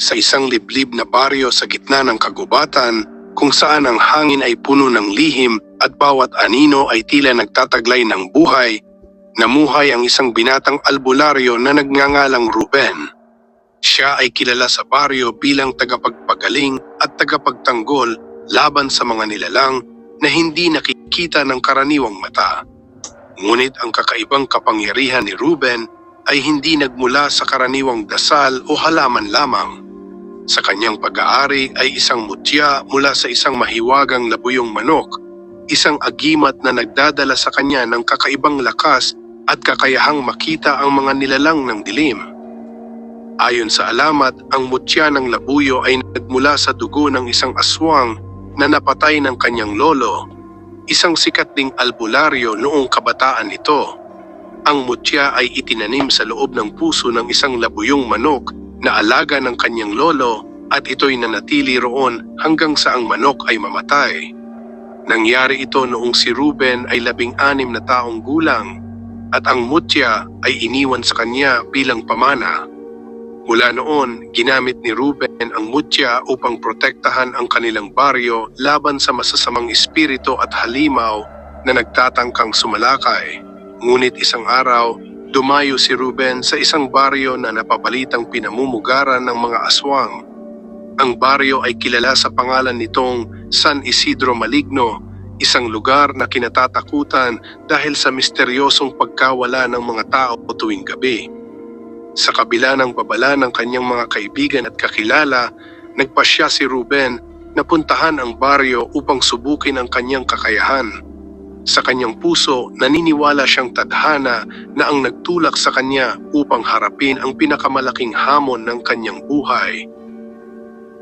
sa isang liblib na baryo sa gitna ng kagubatan kung saan ang hangin ay puno ng lihim at bawat anino ay tila nagtataglay ng buhay, namuhay ang isang binatang albularyo na nagngangalang Ruben. Siya ay kilala sa baryo bilang tagapagpagaling at tagapagtanggol laban sa mga nilalang na hindi nakikita ng karaniwang mata. Ngunit ang kakaibang kapangyarihan ni Ruben ay hindi nagmula sa karaniwang dasal o halaman lamang. Sa kanyang pag-aari ay isang mutya mula sa isang mahiwagang labuyong manok, isang agimat na nagdadala sa kanya ng kakaibang lakas at kakayahang makita ang mga nilalang ng dilim. Ayon sa alamat, ang mutya ng labuyo ay nagmula sa dugo ng isang aswang na napatay ng kanyang lolo, isang sikat ding albularyo noong kabataan nito. Ang mutya ay itinanim sa loob ng puso ng isang labuyong manok na alaga ng kanyang lolo at ito'y nanatili roon hanggang sa ang manok ay mamatay. Nangyari ito noong si Ruben ay 16 na taong gulang at ang mutya ay iniwan sa kanya bilang pamana. Mula noon, ginamit ni Ruben ang mutya upang protektahan ang kanilang baryo laban sa masasamang espiritu at halimaw na nagtatangkang sumalakay. Ngunit isang araw, dumayo si Ruben sa isang baryo na napabalitang pinamumugaran ng mga aswang. Ang baryo ay kilala sa pangalan nitong San Isidro Maligno, isang lugar na kinatatakutan dahil sa misteryosong pagkawala ng mga tao tuwing gabi. Sa kabila ng babala ng kanyang mga kaibigan at kakilala, nagpasya si Ruben na puntahan ang baryo upang subukin ang kanyang kakayahan. Sa kanyang puso, naniniwala siyang tadhana na ang nagtulak sa kanya upang harapin ang pinakamalaking hamon ng kanyang buhay.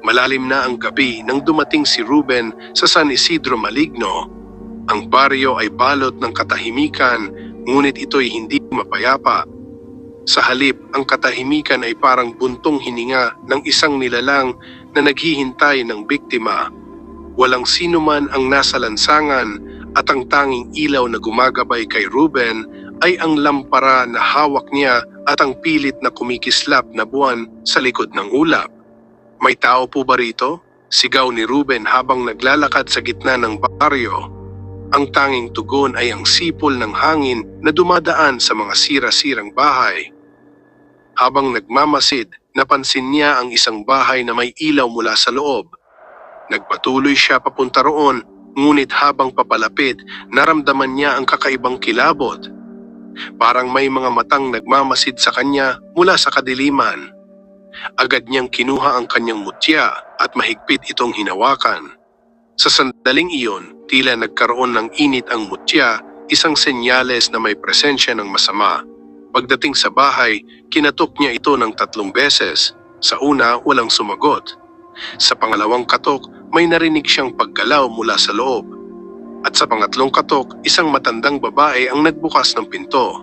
Malalim na ang gabi nang dumating si Ruben sa San Isidro Maligno. Ang baryo ay balot ng katahimikan, ngunit ito'y hindi mapayapa. Sa halip, ang katahimikan ay parang buntong hininga ng isang nilalang na naghihintay ng biktima. Walang sino man ang nasa lansangan at ang tanging ilaw na gumagabay kay Ruben ay ang lampara na hawak niya at ang pilit na kumikislap na buwan sa likod ng ulap. "May tao po ba rito?" sigaw ni Ruben habang naglalakad sa gitna ng baryo. Ang tanging tugon ay ang sipol ng hangin na dumadaan sa mga sira-sirang bahay. Habang nagmamasid, napansin niya ang isang bahay na may ilaw mula sa loob. Nagpatuloy siya papunta roon, ngunit habang papalapit, naramdaman niya ang kakaibang kilabot. Parang may mga matang nagmamasid sa kanya mula sa kadiliman. Agad niyang kinuha ang kanyang mutya at mahigpit itong hinawakan. Sa sandaling iyon, tila nagkaroon ng init ang mutya, isang senyales na may presensya ng masama. Pagdating sa bahay, kinatok niya ito ng 3 beses. Sa una, walang sumagot. Sa pangalawang katok, may narinig siyang paggalaw mula sa loob. At sa pangatlong katok, isang matandang babae ang nagbukas ng pinto.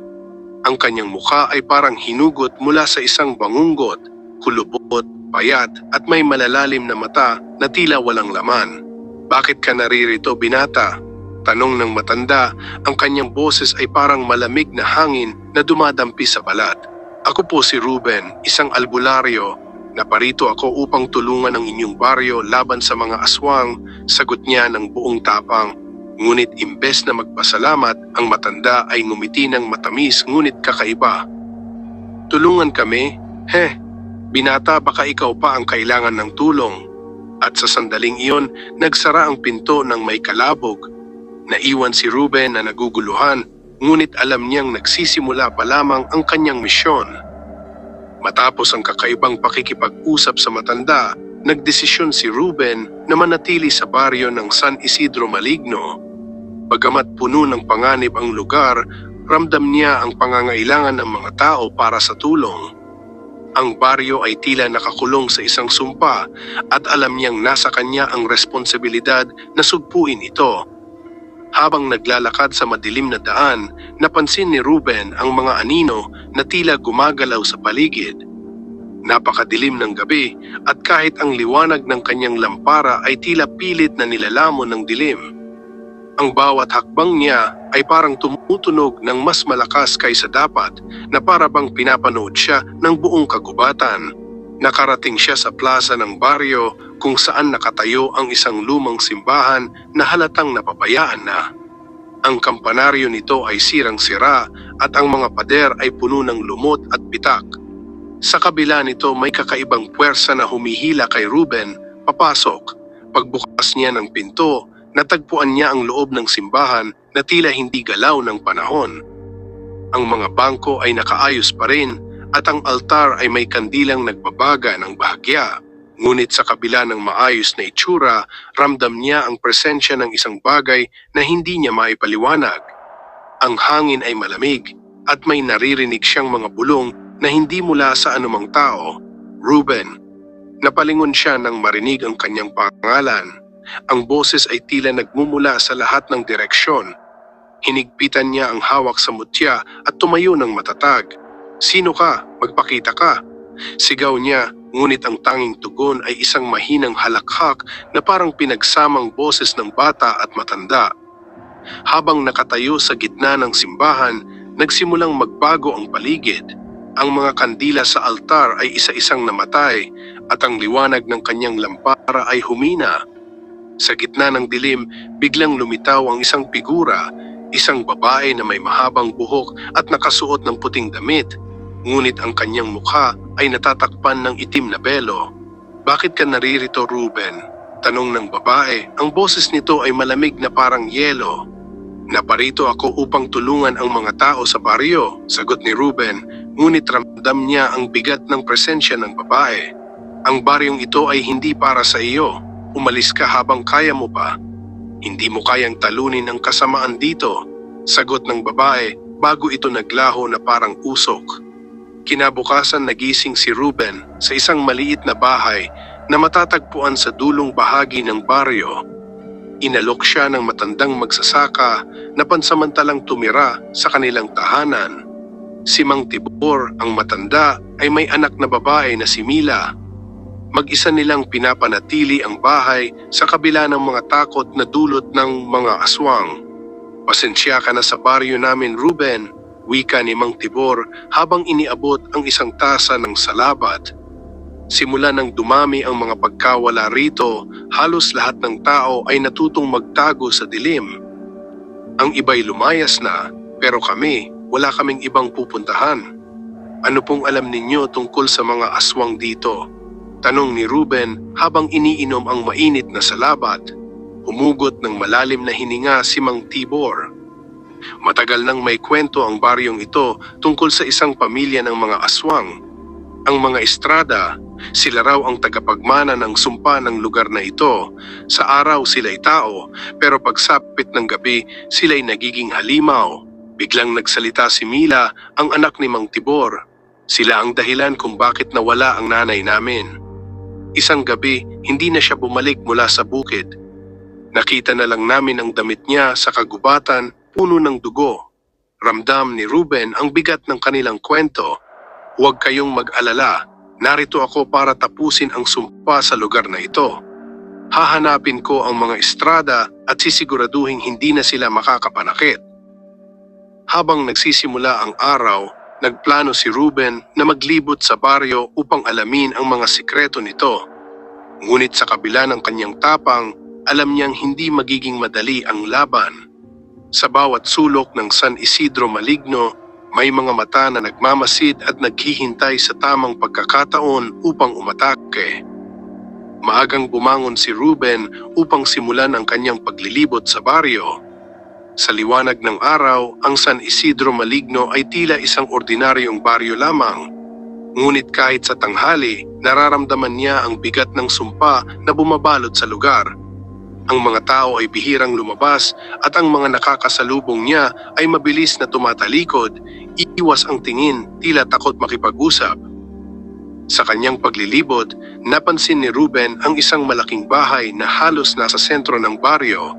Ang kanyang mukha ay parang hinugot mula sa isang bangunggot, kulubot, payat at may malalalim na mata na tila walang laman. "Bakit ka naririto, binata?" tanong ng matanda. Ang kanyang boses ay parang malamig na hangin na dumadampi sa balat. "Ako po si Ruben, isang albularyo. Naparito ako upang tulungan ang inyong baryo laban sa mga aswang," sagot niya ng buong tapang. Ngunit imbes na magpasalamat, ang matanda ay ngumiti ng matamis ngunit kakaiba. "Tulungan kami? Binata, baka ikaw pa ang kailangan ng tulong." At sa sandaling iyon, nagsara ang pinto ng may kalabog. Naiwan si Ruben na naguguluhan, ngunit alam niyang nagsisimula pa lamang ang kanyang misyon. Matapos ang kakaibang pakikipag-usap sa matanda, nagdesisyon si Ruben na manatili sa baryo ng San Isidro Maligno. Bagamat puno ng panganib ang lugar, ramdam niya ang pangangailangan ng mga tao para sa tulong. Ang baryo ay tila nakakulong sa isang sumpa at alam niyang nasa kanya ang responsibilidad na sugpuin ito. Habang naglalakad sa madilim na daan, napansin ni Ruben ang mga anino na tila gumagalaw sa paligid. Napakadilim ng gabi at kahit ang liwanag ng kanyang lampara ay tila pilit na nilalamon ng dilim. Ang bawat hakbang niya ay parang tumutunog ng mas malakas kaysa dapat, na para bang pinapanood siya ng buong kagubatan. Nakarating siya sa plaza ng baryo kung saan nakatayo ang isang lumang simbahan na halatang napabayaan na. Ang kampanaryo nito ay sirang-sira at ang mga pader ay puno ng lumot at bitak. Sa kabila nito may kakaibang puwersa na humihila kay Ruben papasok. Pagbukas niya ng pinto, natagpuan niya ang loob ng simbahan na tila hindi galaw ng panahon. Ang mga bangko ay nakaayos pa rin at ang altar ay may kandilang nagbabaga ng bahagya. Ngunit sa kabila ng maayos na itsura, ramdam niya ang presensya ng isang bagay na hindi niya maipaliwanag. Ang hangin ay malamig at may naririnig siyang mga bulong na hindi mula sa anumang tao. Ruben. Napalingon siya nang marinig ang kanyang pangalan. Ang boses ay tila nagmumula sa lahat ng direksyon. Hinigpitan niya ang hawak sa mutya at tumayo ng matatag. "Sino ka? Magpakita ka!" Sigaw niya, ngunit ang tanging tugon ay isang mahinang halakhak na parang pinagsamang boses ng bata at matanda. Habang nakatayo sa gitna ng simbahan, nagsimulang magbago ang paligid. Ang mga kandila sa altar ay isa-isang namatay at ang liwanag ng kanyang lampara ay humina. Sa gitna ng dilim, biglang lumitaw ang isang figura, isang babae na may mahabang buhok at nakasuot ng puting damit. Ngunit ang kanyang mukha ay natatakpan ng itim na belo. "Bakit ka naririto, Ruben?" Tanong ng babae. Ang boses nito ay malamig na parang yelo. "Naparito ako upang tulungan ang mga tao sa baryo," sagot ni Ruben, ngunit ramdam niya ang bigat ng presensya ng babae. "Ang baryong ito ay hindi para sa iyo. Umalis ka habang kaya mo pa. Hindi mo kayang talunin ang kasamaan dito," sagot ng babae bago ito naglaho na parang usok. Kinabukasan nagising si Ruben sa isang maliit na bahay na matatagpuan sa dulong bahagi ng baryo. Inalok siya ng matandang magsasaka na pansamantalang tumira sa kanilang tahanan. Si Mang Tibor, ang matanda, ay may anak na babae na si Mila. Mag-isa nilang pinapanatili ang bahay sa kabila ng mga takot na dulot ng mga aswang. "Pasensya ka na sa baryo namin, Ruben," wika ni Mang Tibor habang iniabot ang isang tasa ng salabat. Simula nang dumami ang mga pagkawala rito, halos lahat ng tao ay natutong magtago sa dilim. Ang iba'y lumayas na, pero kami, wala kaming ibang pupuntahan. "Ano pong alam ninyo tungkol sa mga aswang dito?" tanong ni Ruben habang iniinom ang mainit na salabat. Humugot ng malalim na hininga si Mang Tibor. Matagal nang may kwento ang baryong ito tungkol sa isang pamilya ng mga aswang. Ang mga Estrada, sila raw ang tagapagmana ng sumpa ng lugar na ito. Sa araw sila'y tao, pero pagsapit ng gabi sila'y nagiging halimaw. Biglang nagsalita si Mila, ang anak ni Mang Tibor. "Sila ang dahilan kung bakit nawala ang nanay namin. Isang gabi, hindi na siya bumalik mula sa bukid. Nakita na lang namin ang damit niya sa kagubatan, puno ng dugo." Ramdam ni Ruben ang bigat ng kanilang kwento. "Huwag kayong mag-alala, narito ako para tapusin ang sumpa sa lugar na ito. Hahanapin ko ang mga Estrada at sisiguraduhin hindi na sila makakapanakit." Habang nagsisimula ang araw, nagplano si Ruben na maglibot sa baryo upang alamin ang mga sikreto nito. Ngunit sa kabila ng kanyang tapang, alam niyang hindi magiging madali ang laban. Sa bawat sulok ng San Isidro Maligno, may mga mata na nagmamasid at naghihintay sa tamang pagkakataon upang umatake. Maagang bumangon si Ruben upang simulan ang kanyang paglilibot sa baryo. Sa liwanag ng araw, ang San Isidro Maligno ay tila isang ordinaryong baryo lamang. Ngunit kahit sa tanghali, nararamdaman niya ang bigat ng sumpa na bumabalot sa lugar. Ang mga tao ay bihirang lumabas at ang mga nakakasalubong niya ay mabilis na tumatalikod, iiwas ang tingin, tila takot makipag-usap. Sa kanyang paglilibot, napansin ni Ruben ang isang malaking bahay na halos nasa sentro ng baryo.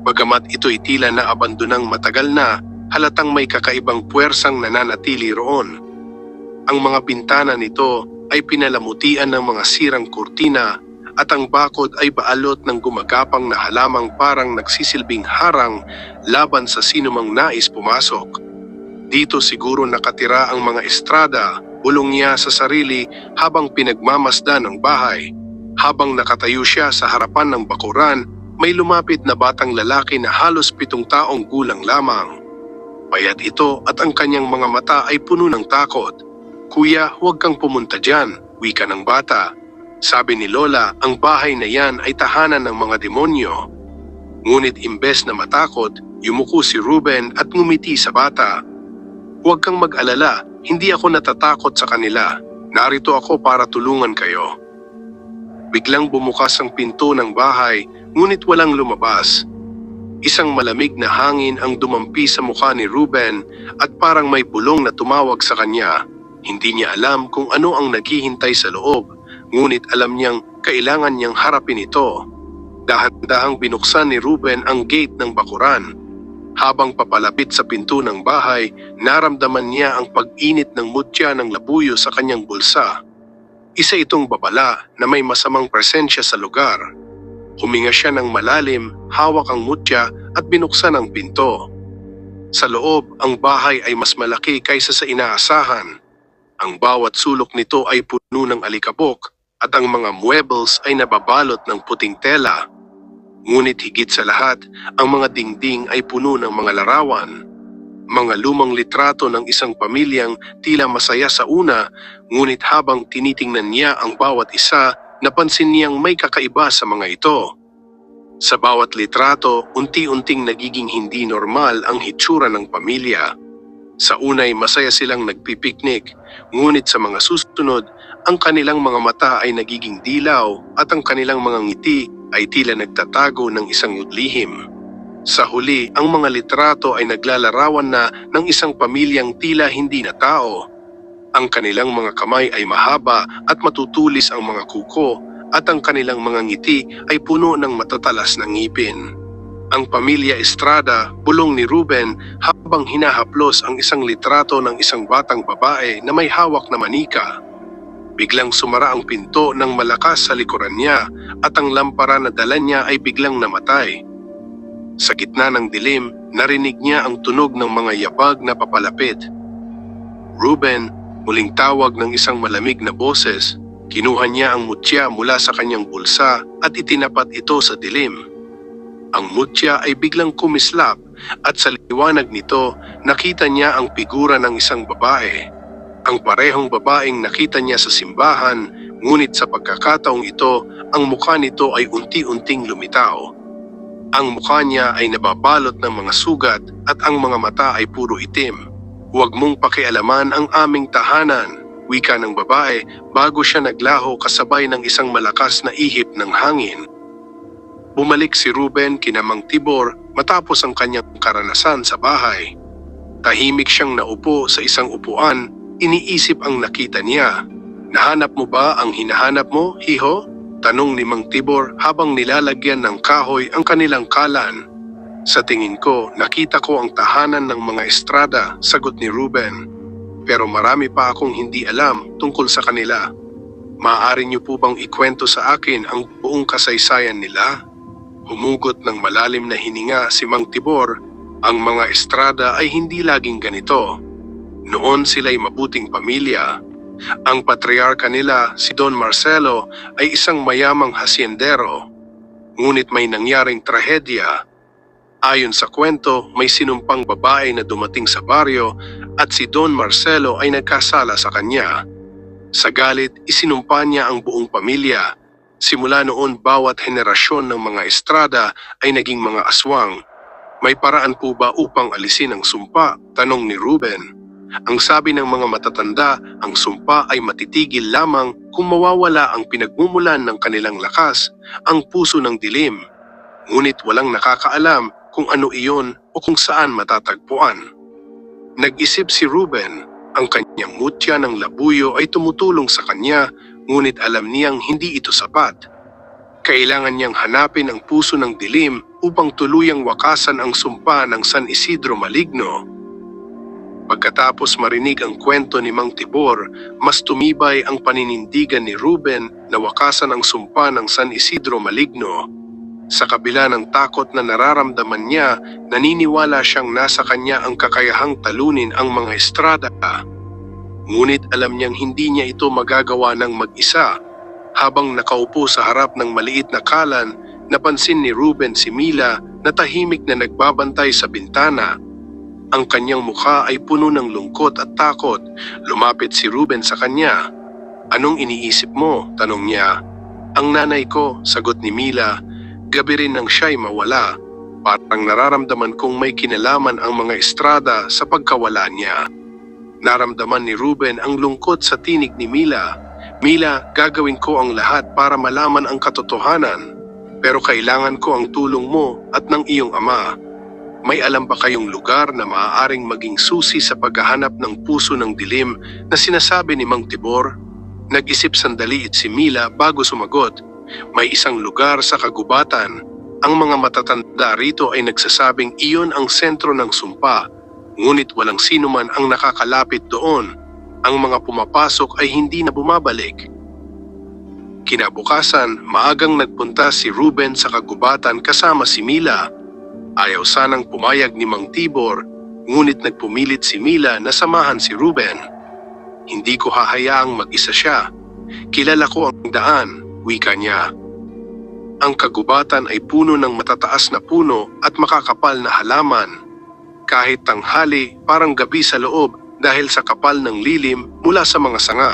Bagamat ito'y tila na abandonang matagal na, halatang may kakaibang puwersang nananatili roon. Ang mga bintana nito ay pinalamutian ng mga sirang kurtina at ang bakod ay baalot ng gumagapang na halamang parang nagsisilbing harang laban sa sinumang nais pumasok. Dito siguro nakatira ang mga Estrada, Bulong niya sa sarili habang pinagmamasdan ng bahay. Habang nakatayo siya sa harapan ng bakuran, may lumapit na batang lalaki na halos 7 taong gulang lamang. Payat ito at ang kanyang mga mata ay puno ng takot. "Kuya, huwag kang pumunta dyan," wika ng bata. Sabi ni Lola, ang bahay na yan ay tahanan ng mga demonyo. Ngunit imbes na matakot, yumuko si Ruben at ngumiti sa bata. "Huwag kang mag-alala, hindi ako natatakot sa kanila. Narito ako para tulungan kayo." Biglang bumukas ang pinto ng bahay, ngunit walang lumabas. Isang malamig na hangin ang dumampi sa mukha ni Ruben at parang may bulong na tumawag sa kanya. Hindi niya alam kung ano ang naghihintay sa loob, ngunit alam niyang kailangan niyang harapin ito. Dahan-dahang binuksan ni Ruben ang gate ng bakuran. Habang papalapit sa pinto ng bahay, naramdaman niya ang pag-init ng mutya ng labuyo sa kanyang bulsa. Isa itong babala na may masamang presensya sa lugar. Huminga siya ng malalim, hawak ang mutya at binuksan ang pinto. Sa loob, ang bahay ay mas malaki kaysa sa inaasahan. Ang bawat sulok nito ay puno ng alikabok at ang mga muebles ay nababalot ng puting tela. Ngunit higit sa lahat, ang mga dingding ay puno ng mga larawan. Mga lumang litrato ng isang pamilyang tila masaya sa una, ngunit habang tinitingnan niya ang bawat isa, napansin niyang may kakaiba sa mga ito. Sa bawat litrato, unti-unting nagiging hindi normal ang hitsura ng pamilya. Sa unay masaya silang nagpipiknik, ngunit sa mga susunod, ang kanilang mga mata ay nagiging dilaw at ang kanilang mga ngiti ay tila nagtatago ng isang lihim. Sa huli, ang mga litrato ay naglalarawan na ng isang pamilyang tila hindi na tao. Ang kanilang mga kamay ay mahaba at matutulis ang mga kuko at ang kanilang mga ngiti ay puno ng matatalas na ngipin. Ang pamilya Estrada, bulong ni Ruben habang hinahaplos ang isang litrato ng isang batang babae na may hawak na manika. Biglang sumara ang pinto ng malakas sa likuran niya at ang lampara na dala niya ay biglang namatay. Sa gitna ng dilim, narinig niya ang tunog ng mga yabag na papalapit. "Ruben," muling tawag ng isang malamig na boses. Kinuha niya ang mutya mula sa kanyang bulsa at itinapat ito sa dilim. Ang mutya ay biglang kumislap at sa liwanag nito nakita niya ang figura ng isang babae. Ang parehong babaeng nakita niya sa simbahan, ngunit sa pagkakataong ito, ang mukha nito ay unti-unting lumitaw. Ang mukha niya ay nababalot ng mga sugat at ang mga mata ay puro itim. "Huwag mong pakialaman ang aming tahanan," wika ng babae bago siya naglaho kasabay ng isang malakas na ihip ng hangin. Bumalik si Ruben kina Mang Tibor matapos ang kanyang karanasan sa bahay. Tahimik siyang naupo sa isang upuan, iniisip ang nakita niya. "Nahanap mo ba ang hinahanap mo, hiho?" tanong ni Mang Tibor habang nilalagyan ng kahoy ang kanilang kalan. "Sa tingin ko, nakita ko ang tahanan ng mga Estrada," sagot ni Ruben. "Pero marami pa akong hindi alam tungkol sa kanila. Maaari niyo po bang ikwento sa akin ang buong kasaysayan nila?" Humugot ng malalim na hininga si Mang Tibor. Ang mga Estrada ay hindi laging ganito. Noon sila'y mabuting pamilya. Ang patriarka nila, si Don Marcelo, ay isang mayamang hasyendero. Ngunit may nangyaring trahedya. Ayon sa kwento, may sinumpang babae na dumating sa baryo at si Don Marcelo ay nagkasala sa kanya. Sa galit, isinumpa niya ang buong pamilya. Simula noon, bawat henerasyon ng mga Estrada ay naging mga aswang. "May paraan po ba upang alisin ang sumpa?" tanong ni Ruben. Ang sabi ng mga matatanda, ang sumpa ay matitigil lamang kung mawawala ang pinagmumulan ng kanilang lakas, ang puso ng dilim. Ngunit walang nakakaalam kung ano iyon o kung saan matatagpuan. Nag-isip si Ruben, ang kanyang mutya ng labuyo ay tumutulong sa kanya, ngunit alam niyang hindi ito sapat. Kailangan niyang hanapin ang puso ng dilim upang tuluyang wakasan ang sumpa ng San Isidro Maligno. Pagkatapos marinig ang kwento ni Mang Tibor, mas tumibay ang paninindigan ni Ruben na wakasan ang sumpa ng San Isidro Maligno. Sa kabila ng takot na nararamdaman niya, naniniwala siyang nasa kanya ang kakayahang talunin ang mga Estrada. Ngunit alam niyang hindi niya ito magagawa ng mag-isa. Habang nakaupo sa harap ng maliit na kalan, napansin ni Ruben si Mila na tahimik na nagbabantay sa bintana. Ang kanyang mukha ay puno ng lungkot at takot. Lumapit si Ruben sa kanya. "Anong iniisip mo?" tanong niya. "Ang nanay ko," sagot ni Mila. "Gabi rin nang siya'y mawala. Parang nararamdaman kong may kinalaman ang mga Estrada sa pagkawala niya." Naramdaman ni Ruben ang lungkot sa tinig ni Mila. "Mila, gagawin ko ang lahat para malaman ang katotohanan. Pero kailangan ko ang tulong mo at ng iyong ama. May alam ba kayong lugar na maaaring maging susi sa paghahanap ng puso ng dilim na sinasabi ni Mang Tibor?" Nag-isip sandali si Mila bago sumagot. "May isang lugar sa kagubatan. Ang mga matatanda rito ay nagsasabing iyon ang sentro ng sumpa. Ngunit walang sino man ang nakakalapit doon. Ang mga pumapasok ay hindi na bumabalik." Kinabukasan, maagang nagpunta si Ruben sa kagubatan kasama si Mila. Ayaw sanang pumayag ni Mang Tibor, ngunit nagpumilit si Mila na samahan si Ruben. "Hindi ko hahayaang mag-isa siya. Kilala ko ang daan," wika niya. Ang kagubatan ay puno ng matataas na puno at makakapal na halaman. Kahit tanghali, parang gabi sa loob dahil sa kapal ng lilim mula sa mga sanga.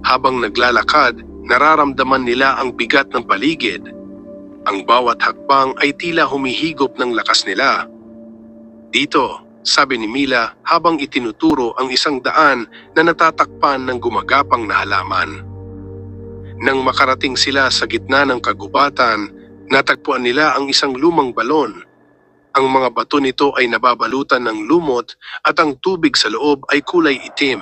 Habang naglalakad, nararamdaman nila ang bigat ng paligid. Ang bawat hakbang ay tila humihigop ng lakas nila. "Dito," sabi ni Mila habang itinuturo ang isang daan na natatakpan ng gumagapang na halaman. Nang makarating sila sa gitna ng kagubatan, natagpuan nila ang isang lumang balon. Ang mga bato nito ay nababalutan ng lumot at ang tubig sa loob ay kulay itim.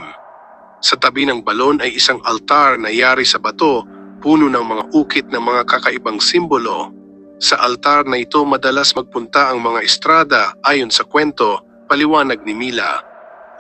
Sa tabi ng balon ay isang altar na yari sa bato, puno ng mga ukit ng mga kakaibang simbolo. Sa altar na ito madalas magpunta ang mga Estrada ayon sa kwento, paliwanag ni Mila.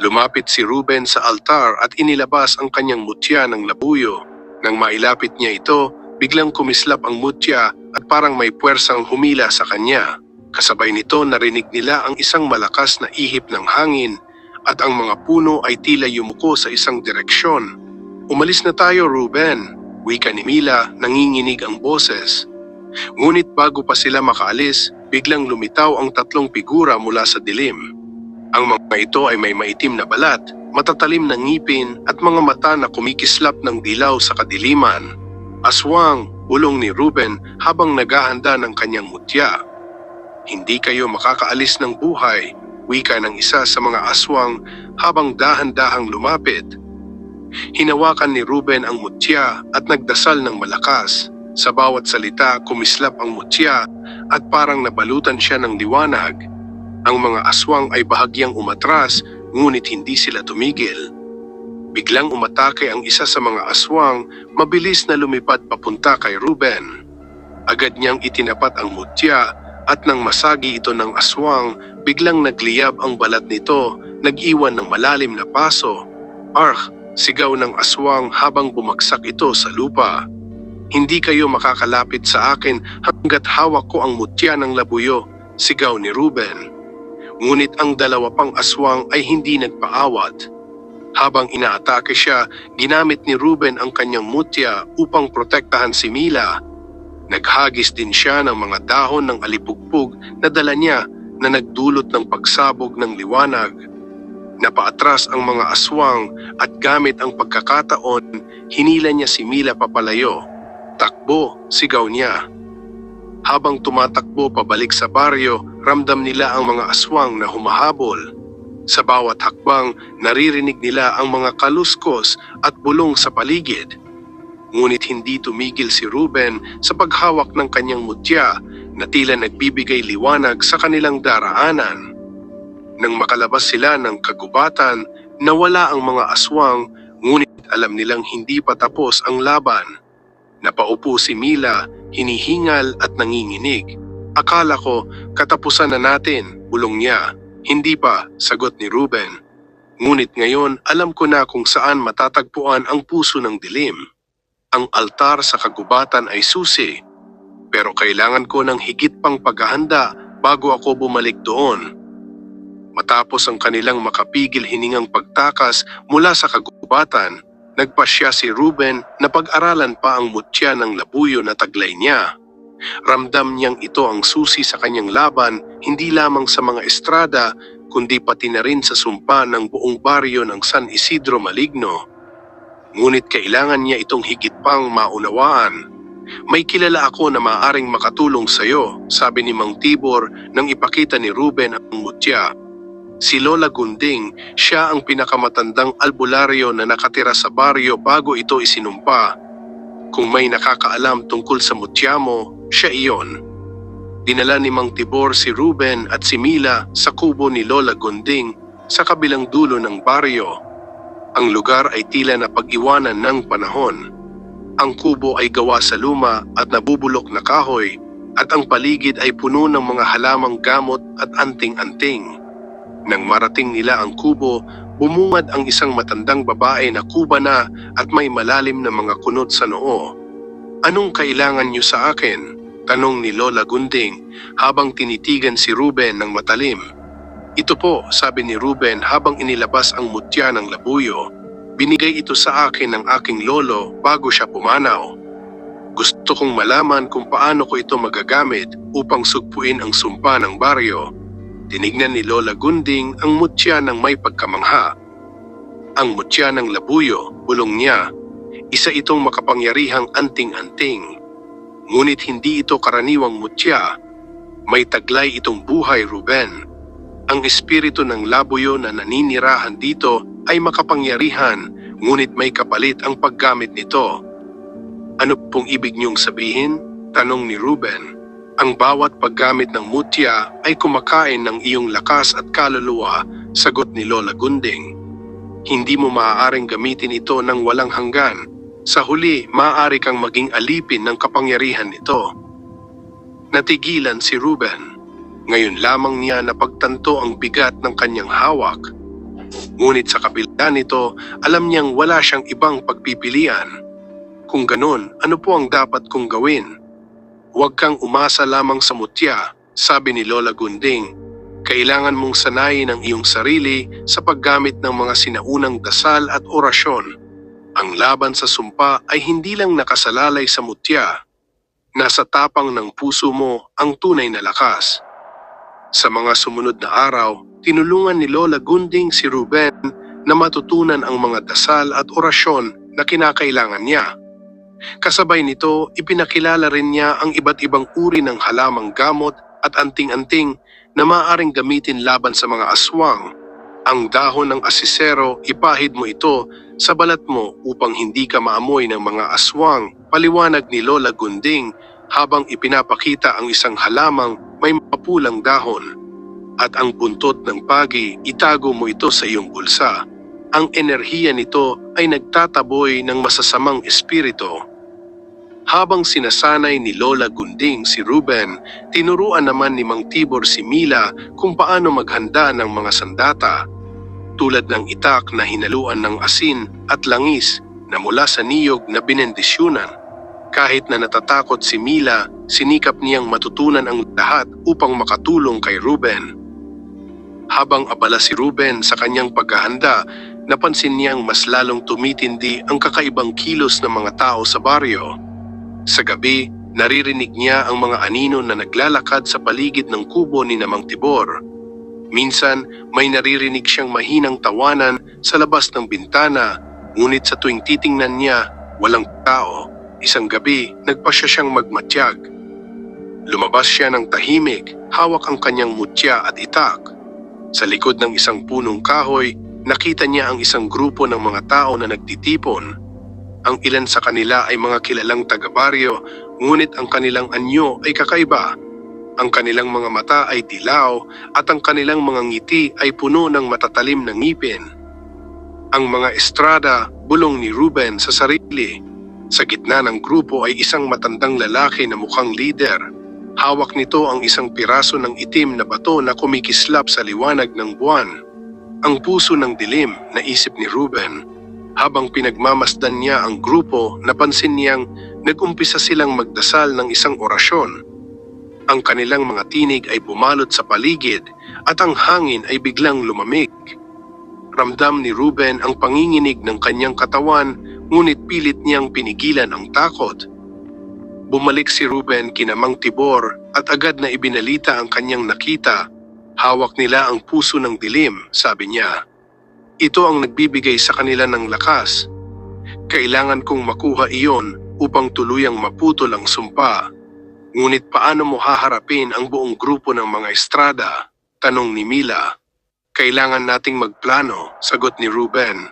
Lumapit si Ruben sa altar at inilabas ang kanyang mutya ng labuyo. Nang mailapit niya ito, biglang kumislap ang mutya at parang may puwersang humila sa kanya. Kasabay nito narinig nila ang isang malakas na ihip ng hangin at ang mga puno ay tila yumuko sa isang direksyon. "Umalis na tayo, Ruben," wika ni Mila, nanginginig ang boses. Ngunit bago pa sila makaalis, biglang lumitaw ang tatlong figura mula sa dilim. Ang mga ito ay may maitim na balat, matatalim na ngipin at mga mata na kumikislap ng dilaw sa kadiliman. "Aswang," bulong ni Ruben habang naghahanda ng kanyang mutya. "Hindi kayo makakaalis ng buhay," wika ng isa sa mga aswang habang dahan-dahang lumapit. Hinawakan ni Ruben ang mutya at nagdasal ng malakas. Sa bawat salita, kumislap ang mutya at parang nabalutan siya ng liwanag. Ang mga aswang ay bahagyang umatras, ngunit hindi sila tumigil. Biglang umatake ang isa sa mga aswang, mabilis na lumipad papunta kay Ruben. Agad niyang itinapat ang mutya at nang masagi ito ng aswang, biglang nagliyab ang balat nito, nag-iwan ng malalim na paso. "Argh!" sigaw ng aswang habang bumagsak ito sa lupa. "Hindi kayo makakalapit sa akin hanggat hawak ko ang mutya ng labuyo," sigaw ni Ruben. Ngunit ang dalawa pang aswang ay hindi nagpaawat. Habang inaatake siya, ginamit ni Ruben ang kanyang mutya upang protektahan si Mila. Naghagis din siya ng mga dahon ng alipugpug na dala niya na nagdulot ng pagsabog ng liwanag. Napaatras ang mga aswang at gamit ang pagkakataon, hinila niya si Mila papalayo. "Takbo!" sigaw niya. Habang tumatakbo pabalik sa baryo, ramdam nila ang mga aswang na humahabol. Sa bawat hakbang, naririnig nila ang mga kaluskos at bulong sa paligid. Ngunit hindi tumigil si Ruben sa paghawak ng kanyang mutya na tila nagbibigay liwanag sa kanilang daraanan. Nang makalabas sila ng kagubatan, nawala ang mga aswang, ngunit alam nilang hindi pa tapos ang laban. Napaupo si Mila, hinihingal at nanginginig. "Akala ko katapusan na natin," bulong niya. "Hindi pa," sagot ni Ruben. "Ngunit ngayon alam ko na kung saan matatagpuan ang puso ng dilim. Ang altar sa kagubatan ay susi, pero kailangan ko ng higit pang paghahanda bago ako bumalik doon." Matapos ang kanilang makapigil hiningang pagtakas mula sa kagubatan, nagpasya si Ruben na pag-aralan pa ang mutya ng labuyo na taglay niya. Ramdam niyang ito ang susi sa kanyang laban, hindi lamang sa mga estrada, kundi pati na rin sa sumpa ng buong baryo ng San Isidro Maligno. Ngunit kailangan niya itong higit pang maunawaan. May kilala ako na maaaring makatulong sa iyo, sabi ni Mang Tibor nang ipakita ni Ruben ang mutya. Si Lola Gunding, siya ang pinakamatandang albularyo na nakatira sa baryo bago ito isinumpa. Kung may nakakaalam tungkol sa mutya mo, siya iyon. Dinala ni Mang Tibor si Ruben at si Mila sa kubo ni Lola Gunding sa kabilang dulo ng baryo. Ang lugar ay tila na pag-iwanan ng panahon. Ang kubo ay gawa sa luma at nabubulok na kahoy at ang paligid ay puno ng mga halamang gamot at anting-anting. Nang marating nila ang kubo, bumungad ang isang matandang babae na kubana at may malalim na mga kunot sa noo. "Anong kailangan niyo sa akin?" tanong ni Lola Gunding habang tinitigan si Ruben ng matalim. "Ito po," sabi ni Ruben habang inilabas ang mutya ng labuyo. "Binigay ito sa akin ng aking lolo bago siya pumanaw. Gusto kong malaman kung paano ko ito magagamit upang sugpuin ang sumpa ng baryo." Tinignan ni Lola Gunding ang mutya ng may pagkamangha. Ang mutya ng labuyo, bulong niya, isa itong makapangyarihang anting-anting. Ngunit hindi ito karaniwang mutya. May taglay itong buhay, Ruben. Ang espiritu ng labuyo na naninirahan dito ay makapangyarihan, ngunit may kapalit ang paggamit nito. "Ano pong ibig niyong sabihin?" tanong ni Ruben. "Ang bawat paggamit ng mutya ay kumakain ng iyong lakas at kaluluwa," sagot ni Lola Gunding. "Hindi mo maaaring gamitin ito ng walang hanggan. Sa huli, maaari kang maging alipin ng kapangyarihan nito." Natigilan si Ruben. Ngayon lamang niya napagtanto ang bigat ng kanyang hawak. Ngunit sa kabila nito, alam niyang wala siyang ibang pagpipilian. Kung ganon, ano po ang dapat kong gawin? "Huwag kang umasa lamang sa mutya," sabi ni Lola Gunding. "Kailangan mong sanayin ang iyong sarili sa paggamit ng mga sinaunang dasal at orasyon. Ang laban sa sumpa ay hindi lang nakasalalay sa mutya. Nasa tapang ng puso mo ang tunay na lakas." Sa mga sumunod na araw, tinulungan ni Lola Gunding si Ruben na matutunan ang mga dasal at orasyon na kinakailangan niya. Kasabay nito, ipinakilala rin niya ang iba't ibang uri ng halamang gamot at anting-anting na maaaring gamitin laban sa mga aswang. Ang dahon ng asisero, ipahid mo ito sa balat mo upang hindi ka maamoy ng mga aswang, paliwanag ni Lola Gunding habang ipinapakita ang isang halamang may mapulang dahon. At ang buntot ng pagi, itago mo ito sa iyong bulsa. Ang enerhiya nito ay nagtataboy ng masasamang espiritu. Habang sinasanay ni Lola Gunding si Ruben, tinuruan naman ni Mang Tibor si Mila kung paano maghanda ng mga sandata. Tulad ng itak na hinaluan ng asin at langis na mula sa niyog na binendisyunan. Kahit na natatakot si Mila, sinikap niyang matutunan ang lahat upang makatulong kay Ruben. Habang abala si Ruben sa kanyang paghahanda, napansin niyang mas lalong tumitindi ang kakaibang kilos ng mga tao sa baryo. Sa gabi, naririnig niya ang mga anino na naglalakad sa paligid ng kubo ni Mang Tibor. Minsan, may naririnig siyang mahinang tawanan sa labas ng bintana, ngunit sa tuwing titingnan niya, walang tao. Isang gabi, nagpasya siyang magmatyag. Lumabas siya ng tahimik, hawak ang kanyang mutya at itak. Sa likod ng isang punong kahoy, nakita niya ang isang grupo ng mga tao na nagtitipon. Ang ilan sa kanila ay mga kilalang taga-baryo, ngunit ang kanilang anyo ay kakaiba. Ang kanilang mga mata ay dilaw at ang kanilang mga ngiti ay puno ng matatalim na ngipin. Ang mga estrada, bulong ni Ruben sa sarili. Sa gitna ng grupo ay isang matandang lalaki na mukhang leader. Hawak nito ang isang piraso ng itim na bato na kumikislap sa liwanag ng buwan. Ang puso ng dilim, naisip ni Ruben. Habang pinagmamasdan niya ang grupo, napansin niyang nag-umpisa silang magdasal ng isang orasyon. Ang kanilang mga tinig ay bumalot sa paligid at ang hangin ay biglang lumamig. Ramdam ni Ruben ang panginginig ng kanyang katawan, ngunit pilit niyang pinigilan ang takot. Bumalik si Ruben kina Mang Tibor at agad na ibinalita ang kanyang nakita. Hawak nila ang puso ng dilim, sabi niya. Ito ang nagbibigay sa kanila ng lakas. Kailangan kong makuha iyon upang tuluyang maputol ang sumpa. Ngunit paano mo haharapin ang buong grupo ng mga estrada? Tanong ni Mila. Kailangan nating magplano, sagot ni Ruben.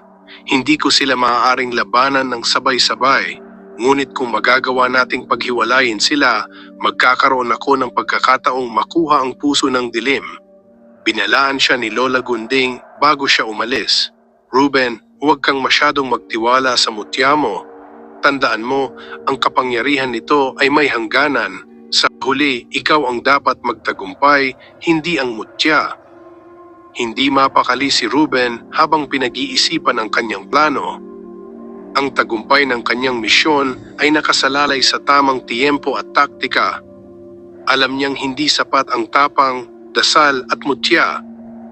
Hindi ko sila maaaring labanan ng sabay-sabay. Ngunit kung magagawa nating paghiwalayin sila, magkakaroon ako ng pagkakataong makuha ang puso ng dilim. Binalaan siya ni Lola Gunding bago siya umalis. Ruben, huwag kang masyadong magtiwala sa mutya mo. Tandaan mo, ang kapangyarihan nito ay may hangganan. Sa huli, ikaw ang dapat magtagumpay, hindi ang mutya. Hindi mapakali si Ruben habang pinag-iisipan ang kanyang plano. Ang tagumpay ng kanyang misyon ay nakasalalay sa tamang tiyempo at taktika. Alam niyang hindi sapat ang tapang, dasal at mutya.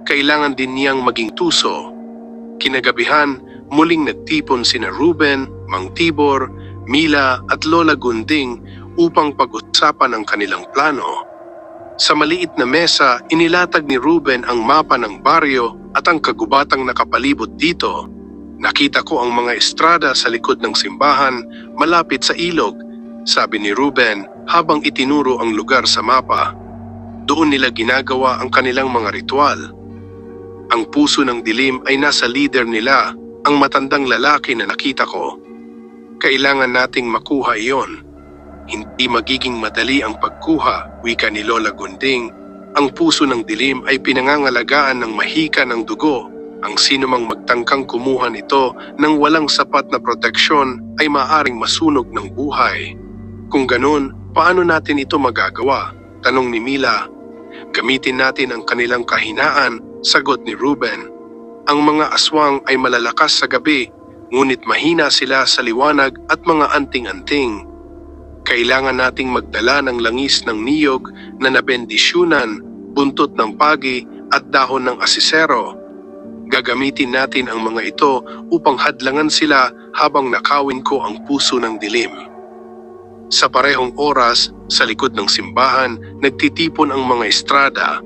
Kailangan din niyang maging tuso. Kinagabihan, muling nagtipon sina Ruben, Mang Tibor, Mila at Lola Gunding upang pag-usapan ang kanilang plano. Sa maliit na mesa, inilatag ni Ruben ang mapa ng baryo at ang kagubatang nakapalibot dito. Nakita ko ang mga estrada sa likod ng simbahan malapit sa ilog, sabi ni Ruben habang itinuro ang lugar sa mapa. Doon nila ginagawa ang kanilang mga ritual. Ang puso ng dilim ay nasa leader nila, ang matandang lalaki na nakita ko. Kailangan nating makuha iyon. Hindi magiging madali ang pagkuha, wika ni Lola Gunding. Ang puso ng dilim ay pinangangalagaan ng mahika ng dugo. Ang sinumang magtangkang kumuha nito ng walang sapat na proteksyon ay maaring masunog ng buhay. Kung ganun, paano natin ito magagawa? Tanong ni Mila. Gamitin natin ang kanilang kahinaan, sagot ni Ruben. Ang mga aswang ay malalakas sa gabi, ngunit mahina sila sa liwanag at mga anting-anting. Kailangan nating magdala ng langis ng niyog na nabendisyunan, buntot ng pagi at dahon ng asisero. Gagamitin natin ang mga ito upang hadlangan sila habang nakawin ko ang puso ng dilim. Sa parehong oras, sa likod ng simbahan, nagtitipon ang mga estrada.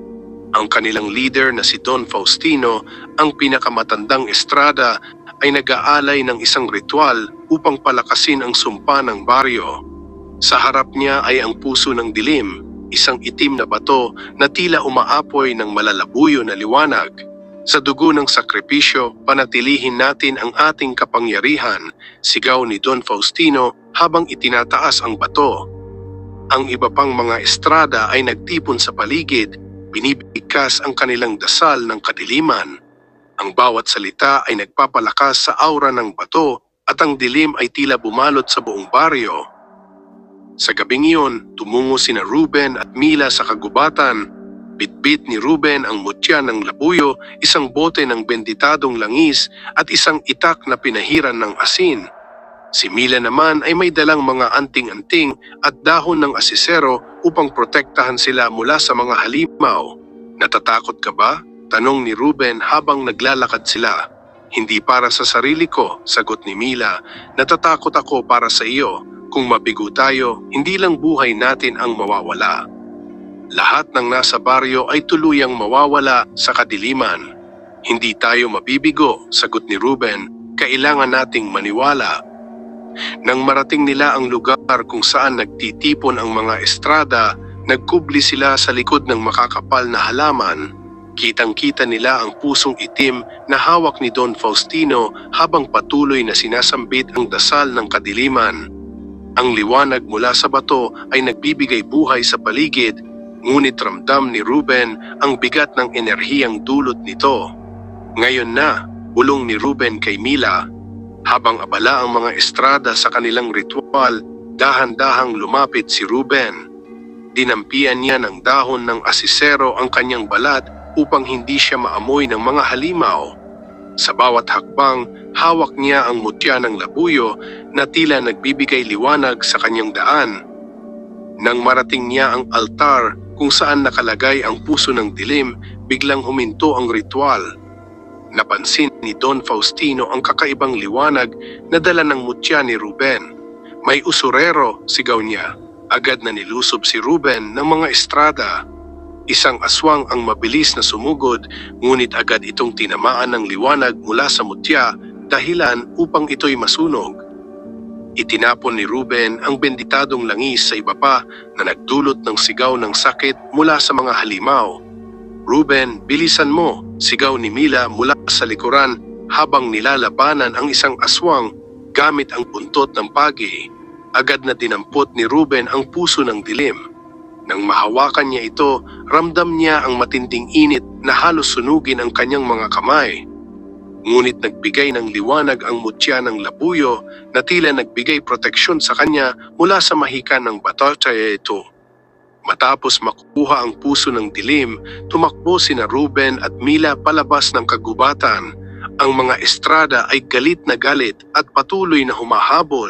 Ang kanilang leader na si Don Faustino, ang pinakamatandang estrada, ay nag-aalay ng isang ritual upang palakasin ang sumpa ng baryo. Sa harap niya ay ang puso ng dilim, isang itim na bato na tila umaapoy ng malalabuyo na liwanag. Sa dugo ng sakripisyo, panatilihin natin ang ating kapangyarihan, sigaw ni Don Faustino habang itinataas ang bato. Ang iba pang mga estrada ay nagtipon sa paligid, binibigkas ang kanilang dasal ng kadiliman. Ang bawat salita ay nagpapalakas sa aura ng bato at ang dilim ay tila bumalot sa buong baryo. Sa gabing iyon, tumungo sina Ruben at Mila sa kagubatan. Bitbit ni Ruben ang mutya ng labuyo, isang bote ng benditadong langis at isang itak na pinahiran ng asin. Si Mila naman ay may dalang mga anting-anting at dahon ng asisero upang protektahan sila mula sa mga halimaw. Natatakot ka ba? Tanong ni Ruben habang naglalakad sila. Hindi para sa sarili ko, sagot ni Mila. Natatakot ako para sa iyo. Kung mabigo tayo, hindi lang buhay natin ang mawawala. Lahat ng nasa baryo ay tuluyang mawawala sa kadiliman. Hindi tayo mabibigo, sagot ni Ruben. Kailangan nating maniwala. Nang marating nila ang lugar kung saan nagtitipon ang mga estrada, nagkubli sila sa likod ng makakapal na halaman. Kitang-kita nila ang pusong itim na hawak ni Don Faustino habang patuloy na sinasambit ang dasal ng kadiliman. Ang liwanag mula sa bato ay nagbibigay buhay sa paligid, ngunit ramdam ni Ruben ang bigat ng enerhiyang dulot nito. Ngayon na, bulong ni Ruben kay Mila. Habang abala ang mga estrada sa kanilang ritual, dahan-dahang lumapit si Ruben. Dinampian niya ng dahon ng asisero ang kanyang balat upang hindi siya maamoy ng mga halimaw. Sa bawat hakbang, hawak niya ang mutya ng labuyo na tila nagbibigay liwanag sa kanyang daan. Nang marating niya ang altar kung saan nakalagay ang puso ng dilim, biglang huminto ang ritual. Napansin ni Don Faustino ang kakaibang liwanag na dala ng mutya ni Ruben. "May usurero!" sigaw niya. Agad na nilusob si Ruben ng mga estrada. Isang aswang ang mabilis na sumugod, ngunit agad itong tinamaan ng liwanag mula sa mutya, dahilan upang ito'y masunog. Itinapon ni Ruben ang benditadong langis sa iba pa na nagdulot ng sigaw ng sakit mula sa mga halimaw. "Ruben, bilisan mo!" sigaw ni Mila mula sa likuran habang nilalabanan ang isang aswang gamit ang buntot ng pagi. Agad na dinampot ni Ruben ang puso ng dilim. Nang mahawakan niya ito, ramdam niya ang matinding init na halos sunugin ang kanyang mga kamay. Ngunit nagbigay ng liwanag ang mutya ng labuyo na tila nagbigay proteksyon sa kanya mula sa mahika ng batotaya ito. Matapos makuha ang puso ng dilim, tumakbo sina Ruben at Mila palabas ng kagubatan. Ang mga estrada ay galit na galit at patuloy na humahabol.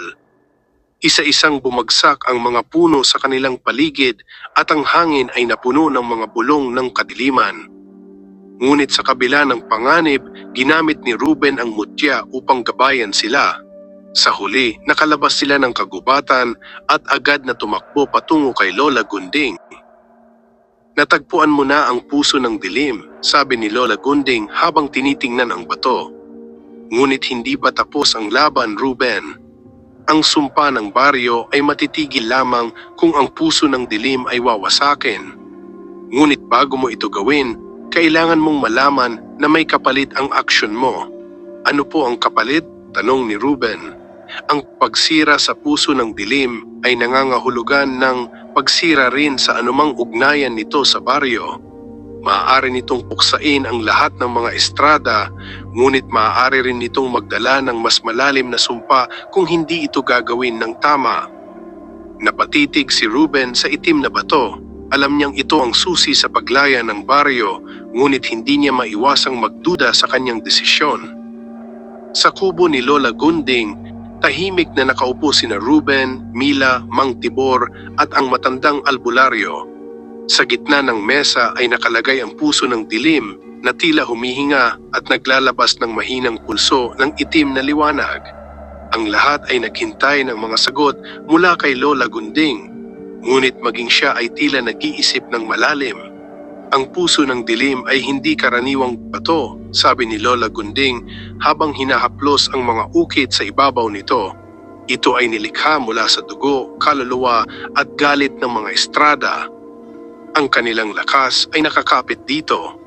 Isa-isang bumagsak ang mga puno sa kanilang paligid at ang hangin ay napuno ng mga bulong ng kadiliman. Ngunit sa kabila ng panganib, ginamit ni Ruben ang mutya upang gabayan sila. Sa huli, nakalabas sila ng kagubatan at agad na tumakbo patungo kay Lola Gunding. "Natagpuan mo na ang puso ng dilim," sabi ni Lola Gunding habang tinitingnan ang bato. "Ngunit hindi pa tapos ang laban, Ruben. Ang sumpa ng baryo ay matitigil lamang kung ang puso ng dilim ay wawasakin. Ngunit bago mo ito gawin, kailangan mong malaman na may kapalit ang aksyon mo." "Ano po ang kapalit?" tanong ni Ruben. "Ang pagsira sa puso ng dilim ay nangangahulugan ng pagsira rin sa anumang ugnayan nito sa baryo. Maaari nitong puksain ang lahat ng mga estrada, ngunit maaari rin nitong magdala ng mas malalim na sumpa kung hindi ito gagawin ng tama." Napatitig si Ruben sa itim na bato. Alam niyang ito ang susi sa paglaya ng baryo, ngunit hindi niya maiwasang magduda sa kanyang desisyon. Sa kubo ni Lola Gunding, tahimik na nakaupo sina Ruben, Mila, Mang Tibor at ang matandang albularyo. Sa gitna ng mesa ay nakalagay ang puso ng dilim na tila humihinga at naglalabas ng mahinang pulso ng itim na liwanag. Ang lahat ay naghintay ng mga sagot mula kay Lola Gunding, ngunit maging siya ay tila nag-iisip ng malalim. "Ang puso ng dilim ay hindi karaniwang bato," sabi ni Lola Gunding habang hinahaplos ang mga ukit sa ibabaw nito. "Ito ay nilikha mula sa dugo, kaluluwa at galit ng mga estrada. Ang kanilang lakas ay nakakapit dito.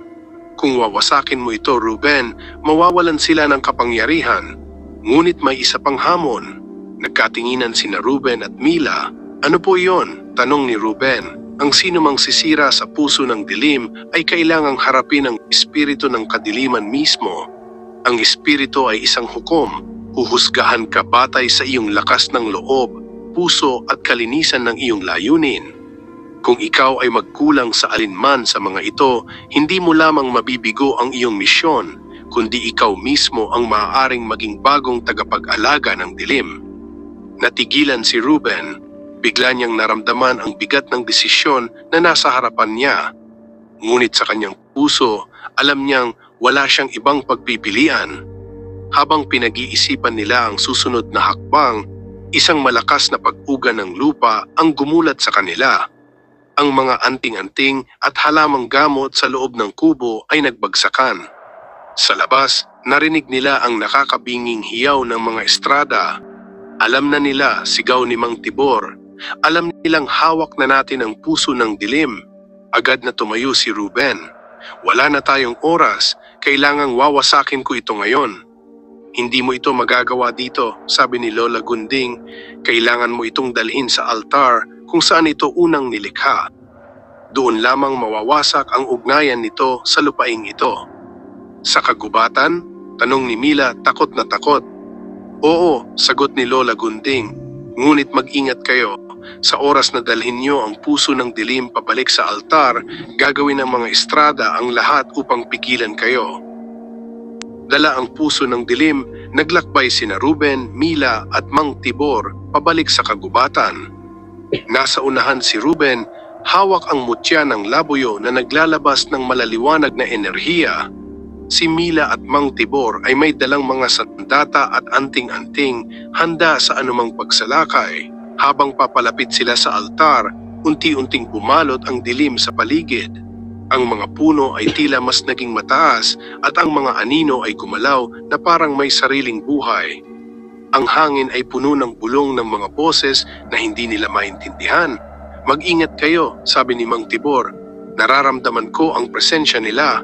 Kung wawasakin mo ito, Ruben, mawawalan sila ng kapangyarihan." Ngunit may isa pang hamon. Nagkatinginan sina Ruben at Mila. "Ano po iyon?" tanong ni Ruben. "Ang sino mang sisira sa puso ng dilim ay kailangang harapin ang espiritu ng kadiliman mismo. Ang espiritu ay isang hukom. Huhusgahan ka batay sa iyong lakas ng loob, puso at kalinisan ng iyong layunin. Kung ikaw ay magkulang sa alinman sa mga ito, hindi mo lamang mabibigo ang iyong misyon, kundi ikaw mismo ang maaaring maging bagong tagapag-alaga ng dilim." Natigilan si Ruben. Bigla niyang naramdaman ang bigat ng desisyon na nasa harapan niya. Ngunit sa kanyang puso, alam niyang wala siyang ibang pagpipilian. Habang pinag-iisipan nila ang susunod na hakbang, isang malakas na pag-uga ng lupa ang gumulat sa kanila. Ang mga anting-anting at halamang gamot sa loob ng kubo ay nagbagsakan. Sa labas, narinig nila ang nakakabinging hiyaw ng mga estrada. Alam na nila, sigaw ni Mang Tibor. "Alam nilang hawak na natin ang puso ng dilim." Agad na tumayo si Ruben. "Wala na tayong oras, kailangang wawasakin ko ito ngayon." "Hindi mo ito magagawa dito," sabi ni Lola Gunding. "Kailangan mo itong dalhin sa altar kung saan ito unang nilikha. Doon lamang mawawasak ang ugnayan nito sa lupaing ito." "Sa kagubatan?" tanong ni Mila takot na takot. "Oo," sagot ni Lola Gunding. "Ngunit mag-ingat kayo. Sa oras na dalhin niyo ang puso ng dilim pabalik sa altar, gagawin ng mga estrada ang lahat upang pigilan kayo." Dala ang puso ng dilim, naglakbay sina Ruben, Mila at Mang Tibor pabalik sa kagubatan. Nasa unahan si Ruben, hawak ang mutya ng labuyo na naglalabas ng malaliwanag na enerhiya. Si Mila at Mang Tibor ay may dalang mga sandata at anting-anting handa sa anumang pagsalakay. Habang papalapit sila sa altar, unti-unting bumalot ang dilim sa paligid. Ang mga puno ay tila mas naging mataas at ang mga anino ay gumalaw na parang may sariling buhay. Ang hangin ay puno ng bulong ng mga boses na hindi nila maintindihan. "Mag-ingat kayo," sabi ni Mang Tibor. "Nararamdaman ko ang presensya nila."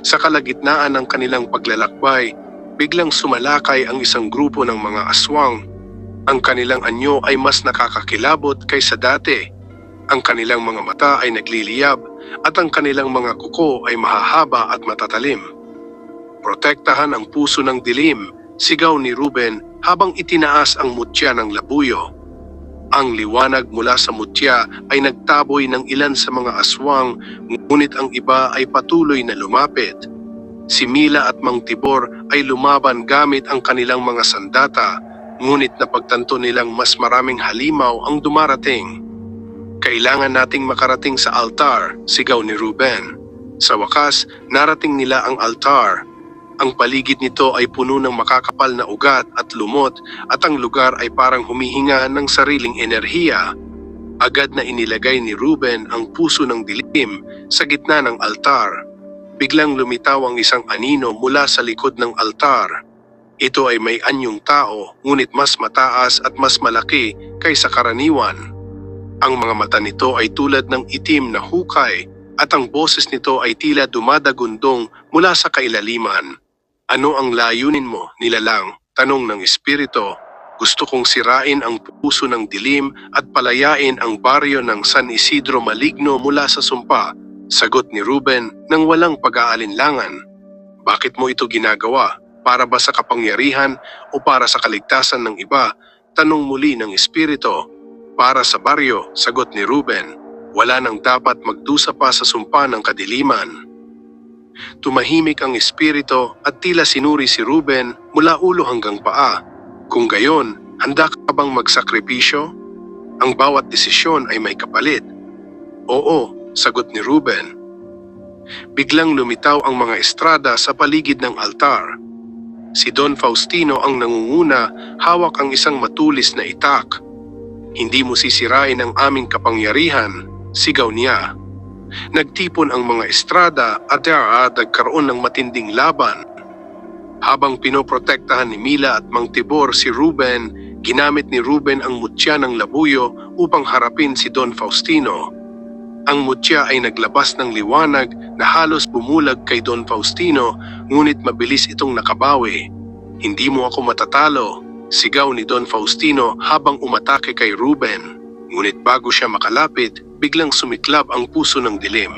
Sa kalagitnaan ng kanilang paglalakbay, biglang sumalakay ang isang grupo ng mga aswang. Ang kanilang anyo ay mas nakakakilabot kaysa dati. Ang kanilang mga mata ay nagliliyab at ang kanilang mga kuko ay mahahaba at matatalim. "Protektahan ang puso ng dilim," sigaw ni Ruben habang itinaas ang mutya ng labuyo. Ang liwanag mula sa mutya ay nagtaboy ng ilan sa mga aswang, ngunit ang iba ay patuloy na lumapit. Si Mila at Mang Tibor ay lumaban gamit ang kanilang mga sandata, ngunit napagtanto nilang mas maraming halimaw ang dumarating. "Kailangan nating makarating sa altar," sigaw ni Ruben. Sa wakas, narating nila ang altar. Ang paligid nito ay puno ng makakapal na ugat at lumot at ang lugar ay parang humihinga ng sariling enerhiya. Agad na inilagay ni Ruben ang puso ng dilim sa gitna ng altar. Biglang lumitaw ang isang anino mula sa likod ng altar. Ito ay may anyong tao, ngunit mas mataas at mas malaki kaysa karaniwan. Ang mga mata nito ay tulad ng itim na hukay at ang boses nito ay tila dumadagundong mula sa kailaliman. "Ano ang layunin mo, nilalang?" tanong ng espiritu. "Gusto kong sirain ang puso ng dilim at palayain ang baryo ng San Isidro Maligno mula sa sumpa," sagot ni Ruben nang walang pag-aalinlangan. "Bakit mo ito ginagawa? Para ba sa kapangyarihan o para sa kaligtasan ng iba?" tanong muli ng espiritu. "Para sa baryo," sagot ni Ruben. "Wala nang dapat magdusa pa sa sumpa ng kadiliman." Tumahimik ang espiritu at tila sinuri si Ruben mula ulo hanggang paa. "Kung gayon, handa ka bang magsakripisyo? Ang bawat desisyon ay may kapalit." "Oo," sagot ni Ruben. Biglang lumitaw ang mga estrada sa paligid ng altar. Si Don Faustino ang nangunguna, hawak ang isang matulis na itak. "Hindi mo sisirain ang aming kapangyarihan," sigaw niya. Nagtipon ang mga estrada at nagkaroon ng matinding laban. Habang pinoprotektahan ni Mila at Mang Tibor si Ruben, ginamit ni Ruben ang mutya ng labuyo upang harapin si Don Faustino. Ang mutya ay naglabas ng liwanag na halos bumulag kay Don Faustino, ngunit mabilis itong nakabawi. "Hindi mo ako matatalo," sigaw ni Don Faustino habang umatake kay Ruben. Ngunit bago siya makalapit, biglang sumiklab ang puso ng dilim.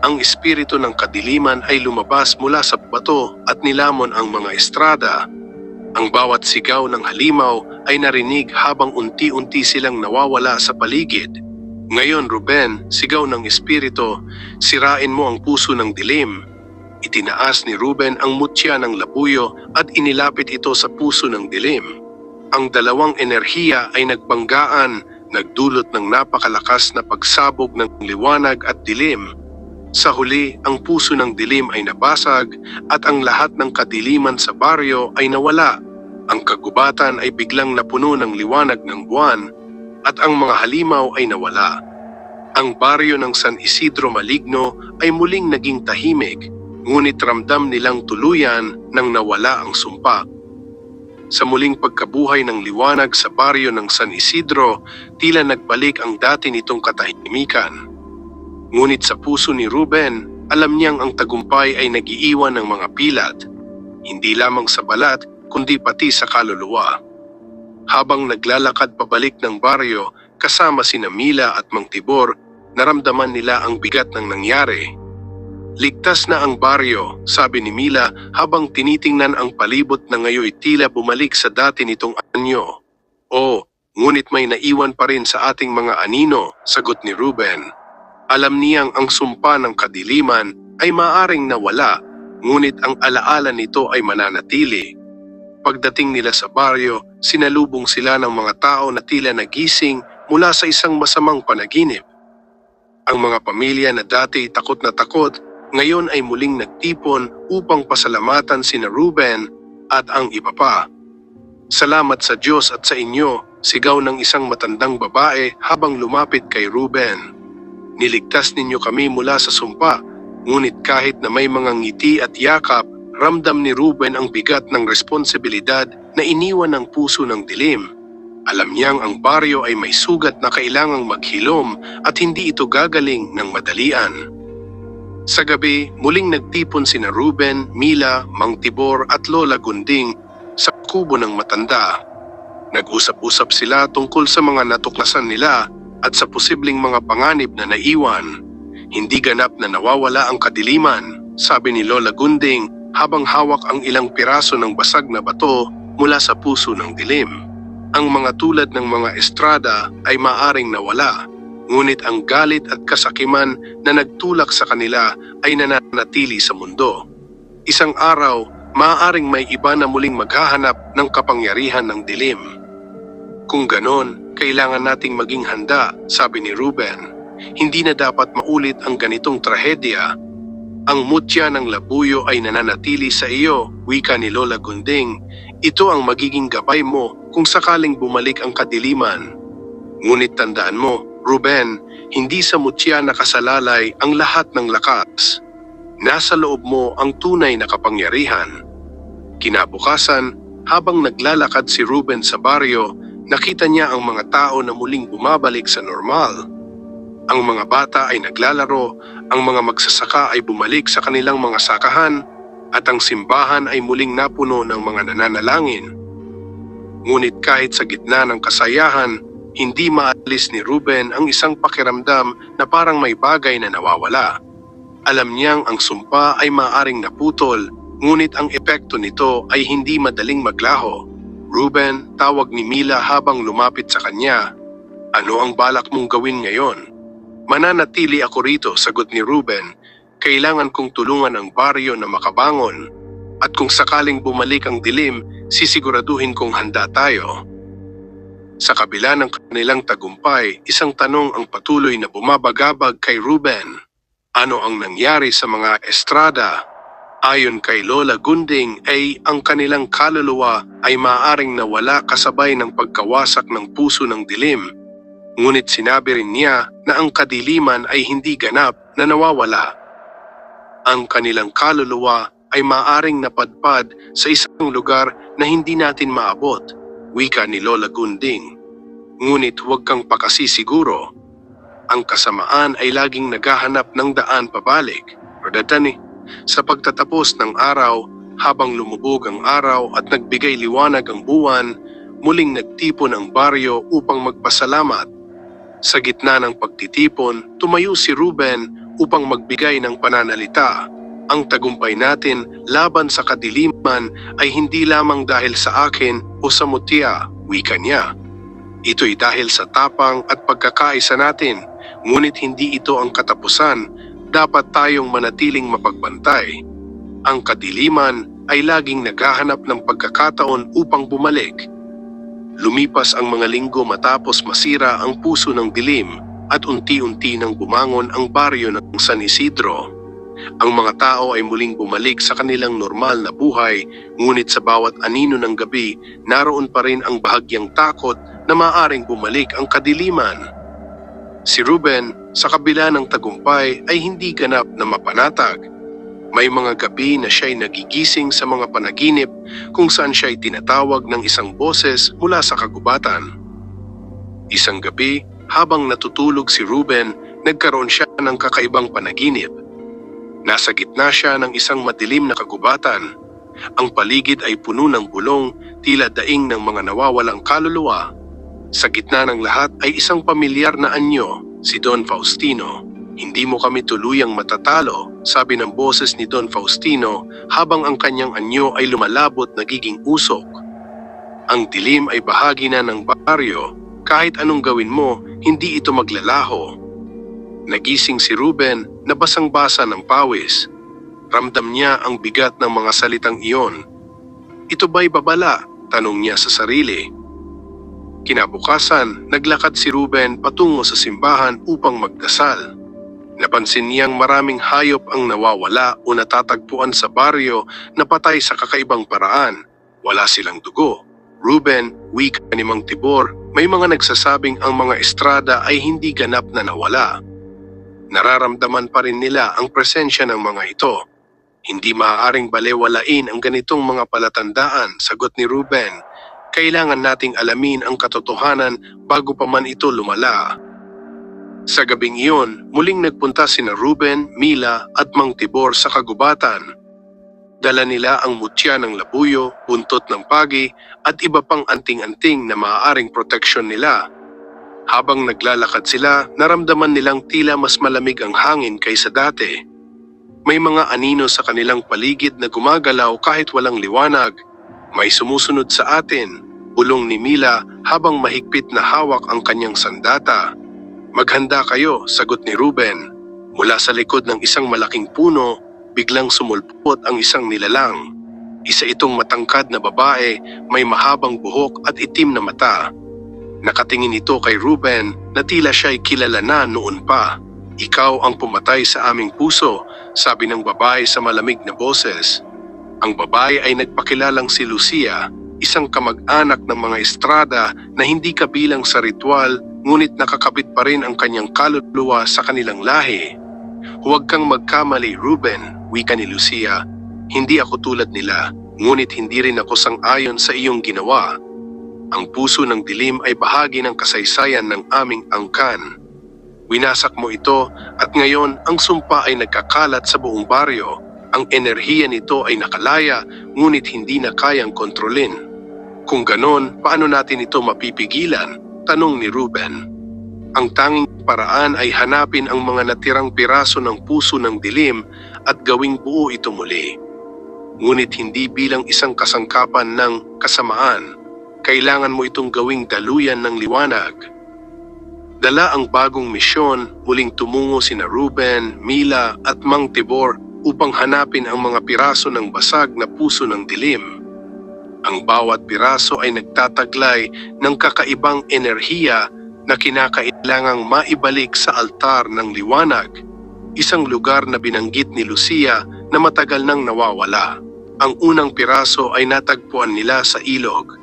Ang espiritu ng kadiliman ay lumabas mula sa bato at nilamon ang mga estrada. Ang bawat sigaw ng halimaw ay narinig habang unti-unti silang nawawala sa paligid. "Ngayon, Ruben," sigaw ng espiritu, "sirain mo ang puso ng dilim." Itinaas ni Ruben ang mutya ng labuyo at inilapit ito sa puso ng dilim. Ang dalawang enerhiya ay nagbanggaan, nagdulot ng napakalakas na pagsabog ng liwanag at dilim. Sa huli, ang puso ng dilim ay nabasag at ang lahat ng kadiliman sa baryo ay nawala. Ang kagubatan ay biglang napuno ng liwanag ng buwan at ang mga halimaw ay nawala. Ang baryo ng San Isidro Maligno ay muling naging tahimik, ngunit ramdam nilang tuluyan nang nawala ang sumpa. Sa muling pagkabuhay ng liwanag sa baryo ng San Isidro, tila nagbalik ang dati nitong katahimikan. Ngunit sa puso ni Ruben, alam niyang ang tagumpay ay nagiiwan ng mga pilat, hindi lamang sa balat kundi pati sa kaluluwa. Habang naglalakad pabalik ng baryo kasama sina Mila at Mang Tibor, naramdaman nila ang bigat ng nangyari. "Ligtas na ang baryo," sabi ni Mila habang tinitingnan ang palibot na ngayon tila bumalik sa dati nitong anyo. "Oh, ngunit may naiwan pa rin sa ating mga anino," sagot ni Ruben. Alam niyang ang sumpa ng kadiliman ay maaring nawala, ngunit ang alaala nito ay mananatili. Pagdating nila sa baryo, sinalubong sila ng mga tao na tila nagising mula sa isang masamang panaginip. Ang mga pamilya na dati takot na takot, ngayon ay muling nagtipon upang pasalamatan sina Ruben at ang iba pa. Salamat sa Diyos at sa inyo, sigaw ng isang matandang babae habang lumapit kay Ruben. Niligtas ninyo kami mula sa sumpa, ngunit kahit na may mga ngiti at yakap, ramdam ni Ruben ang bigat ng responsibilidad na iniwan ng puso ng dilim. Alam niyang ang baryo ay may sugat na kailangang maghilom at hindi ito gagaling ng madalian. Sa gabi, muling nagtipon sina Ruben, Mila, Mang Tibor at Lola Gunding sa kubo ng matanda. Nag-usap-usap sila tungkol sa mga natuklasan nila at sa posibleng mga panganib na naiwan. Hindi ganap na nawawala ang kadiliman, sabi ni Lola Gunding habang hawak ang ilang piraso ng basag na bato mula sa puso ng dilim. Ang mga tulad ng mga estrada ay maaring nawala, ngunit ang galit at kasakiman na nagtulak sa kanila ay nananatili sa mundo. Isang araw, maaaring may iba na muling maghahanap ng kapangyarihan ng dilim. Kung ganon, kailangan nating maging handa, sabi ni Ruben. Hindi na dapat maulit ang ganitong trahedya. Ang mutya ng labuyo ay nananatili sa iyo, wika ni Lola Gunding. Ito ang magiging gabay mo kung sakaling bumalik ang kadiliman. Ngunit tandaan mo, Ruben, hindi sa mutya nakasalalay ang lahat ng lakas. Nasa loob mo ang tunay na kapangyarihan. Kinabukasan, habang naglalakad si Ruben sa baryo, nakita niya ang mga tao na muling bumabalik sa normal. Ang mga bata ay naglalaro, ang mga magsasaka ay bumalik sa kanilang mga sakahan, at ang simbahan ay muling napuno ng mga nananalangin. Ngunit kahit sa gitna ng kasayahan, hindi maalis ni Ruben ang isang pakiramdam na parang may bagay na nawawala. Alam niyang ang sumpa ay maaaring naputol, ngunit ang epekto nito ay hindi madaling maglaho. Ruben, tawag ni Mila habang lumapit sa kanya. Ano ang balak mong gawin ngayon? Mananatili ako rito, sagot ni Ruben. Kailangan kong tulungan ang baryo na makabangon. At kung sakaling bumalik ang dilim, sisiguraduhin kong handa tayo. Sa kabila ng kanilang tagumpay, isang tanong ang patuloy na bumabagabag kay Ruben. Ano ang nangyari sa mga estrada? Ayon kay Lola Gunding ay ang kanilang kaluluwa ay maaaring nawala kasabay ng pagkawasak ng puso ng dilim. Ngunit sinabi rin niya na ang kadiliman ay hindi ganap na nawawala. Ang kanilang kaluluwa ay maaaring napadpad sa isang lugar na hindi natin maabot, wika ni Lola Gunding. Ngunit huwag kang pakasisiguro. Ang kasamaan ay laging naghahanap ng daan pabalik. Sa pagtatapos ng araw, habang lumubog ang araw at nagbigay liwanag ang buwan, muling nagtipon ang baryo upang magpasalamat. Sa gitna ng pagtitipon, tumayo si Ruben upang magbigay ng pananalita. Ang tagumpay natin laban sa kadiliman ay hindi lamang dahil sa akin o sa mutya, wika niya. Ito'y dahil sa tapang at pagkakaisa natin, ngunit hindi ito ang katapusan. Dapat tayong manatiling mapagbantay. Ang kadiliman ay laging naghahanap ng pagkakataon upang bumalik. Lumipas ang mga linggo matapos masira ang puso ng dilim at unti-unti nang bumangon ang baryo ng San Isidro. Ang mga tao ay muling bumalik sa kanilang normal na buhay, ngunit sa bawat anino ng gabi, naroon pa rin ang bahagyang takot na maaaring bumalik ang kadiliman. Si Ruben, sa kabila ng tagumpay, ay hindi ganap na mapanatag. May mga gabi na siya'y nagigising sa mga panaginip kung saan siya'y tinatawag ng isang boses mula sa kagubatan. Isang gabi, habang natutulog si Ruben, nagkaroon siya ng kakaibang panaginip. Nasa gitna siya ng isang madilim na kagubatan. Ang paligid ay puno ng bulong, tila daing ng mga nawawalang kaluluwa. Sa gitna ng lahat ay isang pamilyar na anyo, si Don Faustino. Hindi mo kami tuluyang matatalo, sabi ng boses ni Don Faustino habang ang kanyang anyo ay lumalabot nagiging usok. Ang dilim ay bahagi na ng baryo, kahit anong gawin mo, hindi ito maglalaho. Nagising si Ruben na basang-basa ng pawis. Ramdam niya ang bigat ng mga salitang iyon. Ito ba'y babala? Tanong niya sa sarili. Kinabukasan, naglakad si Ruben patungo sa simbahan upang magdasal. Napansin niyang maraming hayop ang nawawala o natatagpuan sa baryo na patay sa kakaibang paraan. Wala silang dugo. Ruben, wika ni Mang Tibor, may mga nagsasabing ang mga estrada ay hindi ganap na nawala. Nararamdaman pa rin nila ang presensya ng mga ito. Hindi maaaring balewalain ang ganitong mga palatandaan, sagot ni Ruben. Kailangan nating alamin ang katotohanan bago pa man ito lumala. Sa gabing iyon, muling nagpunta sina Ruben, Mila at Mang Tibor sa kagubatan. Dala nila ang mutya ng labuyo, buntot ng pagi at iba pang anting-anting na maaaring proteksyon nila. Habang naglalakad sila, naramdaman nilang tila mas malamig ang hangin kaysa dati. May mga anino sa kanilang paligid na gumagalaw kahit walang liwanag. May sumusunod sa atin, bulong ni Mila habang mahigpit na hawak ang kanyang sandata. Maghanda kayo, sagot ni Ruben. Mula sa likod ng isang malaking puno, biglang sumulpot ang isang nilalang. Isa itong matangkad na babae, may mahabang buhok at itim na mata. Nakatingin ito kay Ruben na tila siya'y kilala na noon pa. Ikaw ang pumatay sa aming puso, sabi ng babae sa malamig na boses. Ang babae ay nagpakilalang si Lucia, isang kamag-anak ng mga estrada na hindi kabilang sa ritual ngunit nakakabit pa rin ang kanyang kaluluwa sa kanilang lahi. Huwag kang magkamali, Ruben, wika ni Lucia. Hindi ako tulad nila, ngunit hindi rin ako sang-ayon sa iyong ginawa. Ang puso ng dilim ay bahagi ng kasaysayan ng aming angkan. Winasak mo ito at ngayon ang sumpa ay nagkakalat sa buong baryo. Ang enerhiya nito ay nakalaya ngunit hindi na kayang kontrolin. Kung ganon, paano natin ito mapipigilan? Tanong ni Ruben. Ang tanging paraan ay hanapin ang mga natirang piraso ng puso ng dilim at gawing buo ito muli. Ngunit hindi bilang isang kasangkapan ng kasamaan. Kailangan mo itong gawing daluyan ng liwanag. Dala ang bagong misyon, muling tumungo sina Ruben, Mila at Mang Tibor upang hanapin ang mga piraso ng basag na puso ng dilim. Ang bawat piraso ay nagtataglay ng kakaibang enerhiya na kinakailangang maibalik sa altar ng liwanag, isang lugar na binanggit ni Lucia na matagal nang nawawala. Ang unang piraso ay natagpuan nila sa ilog.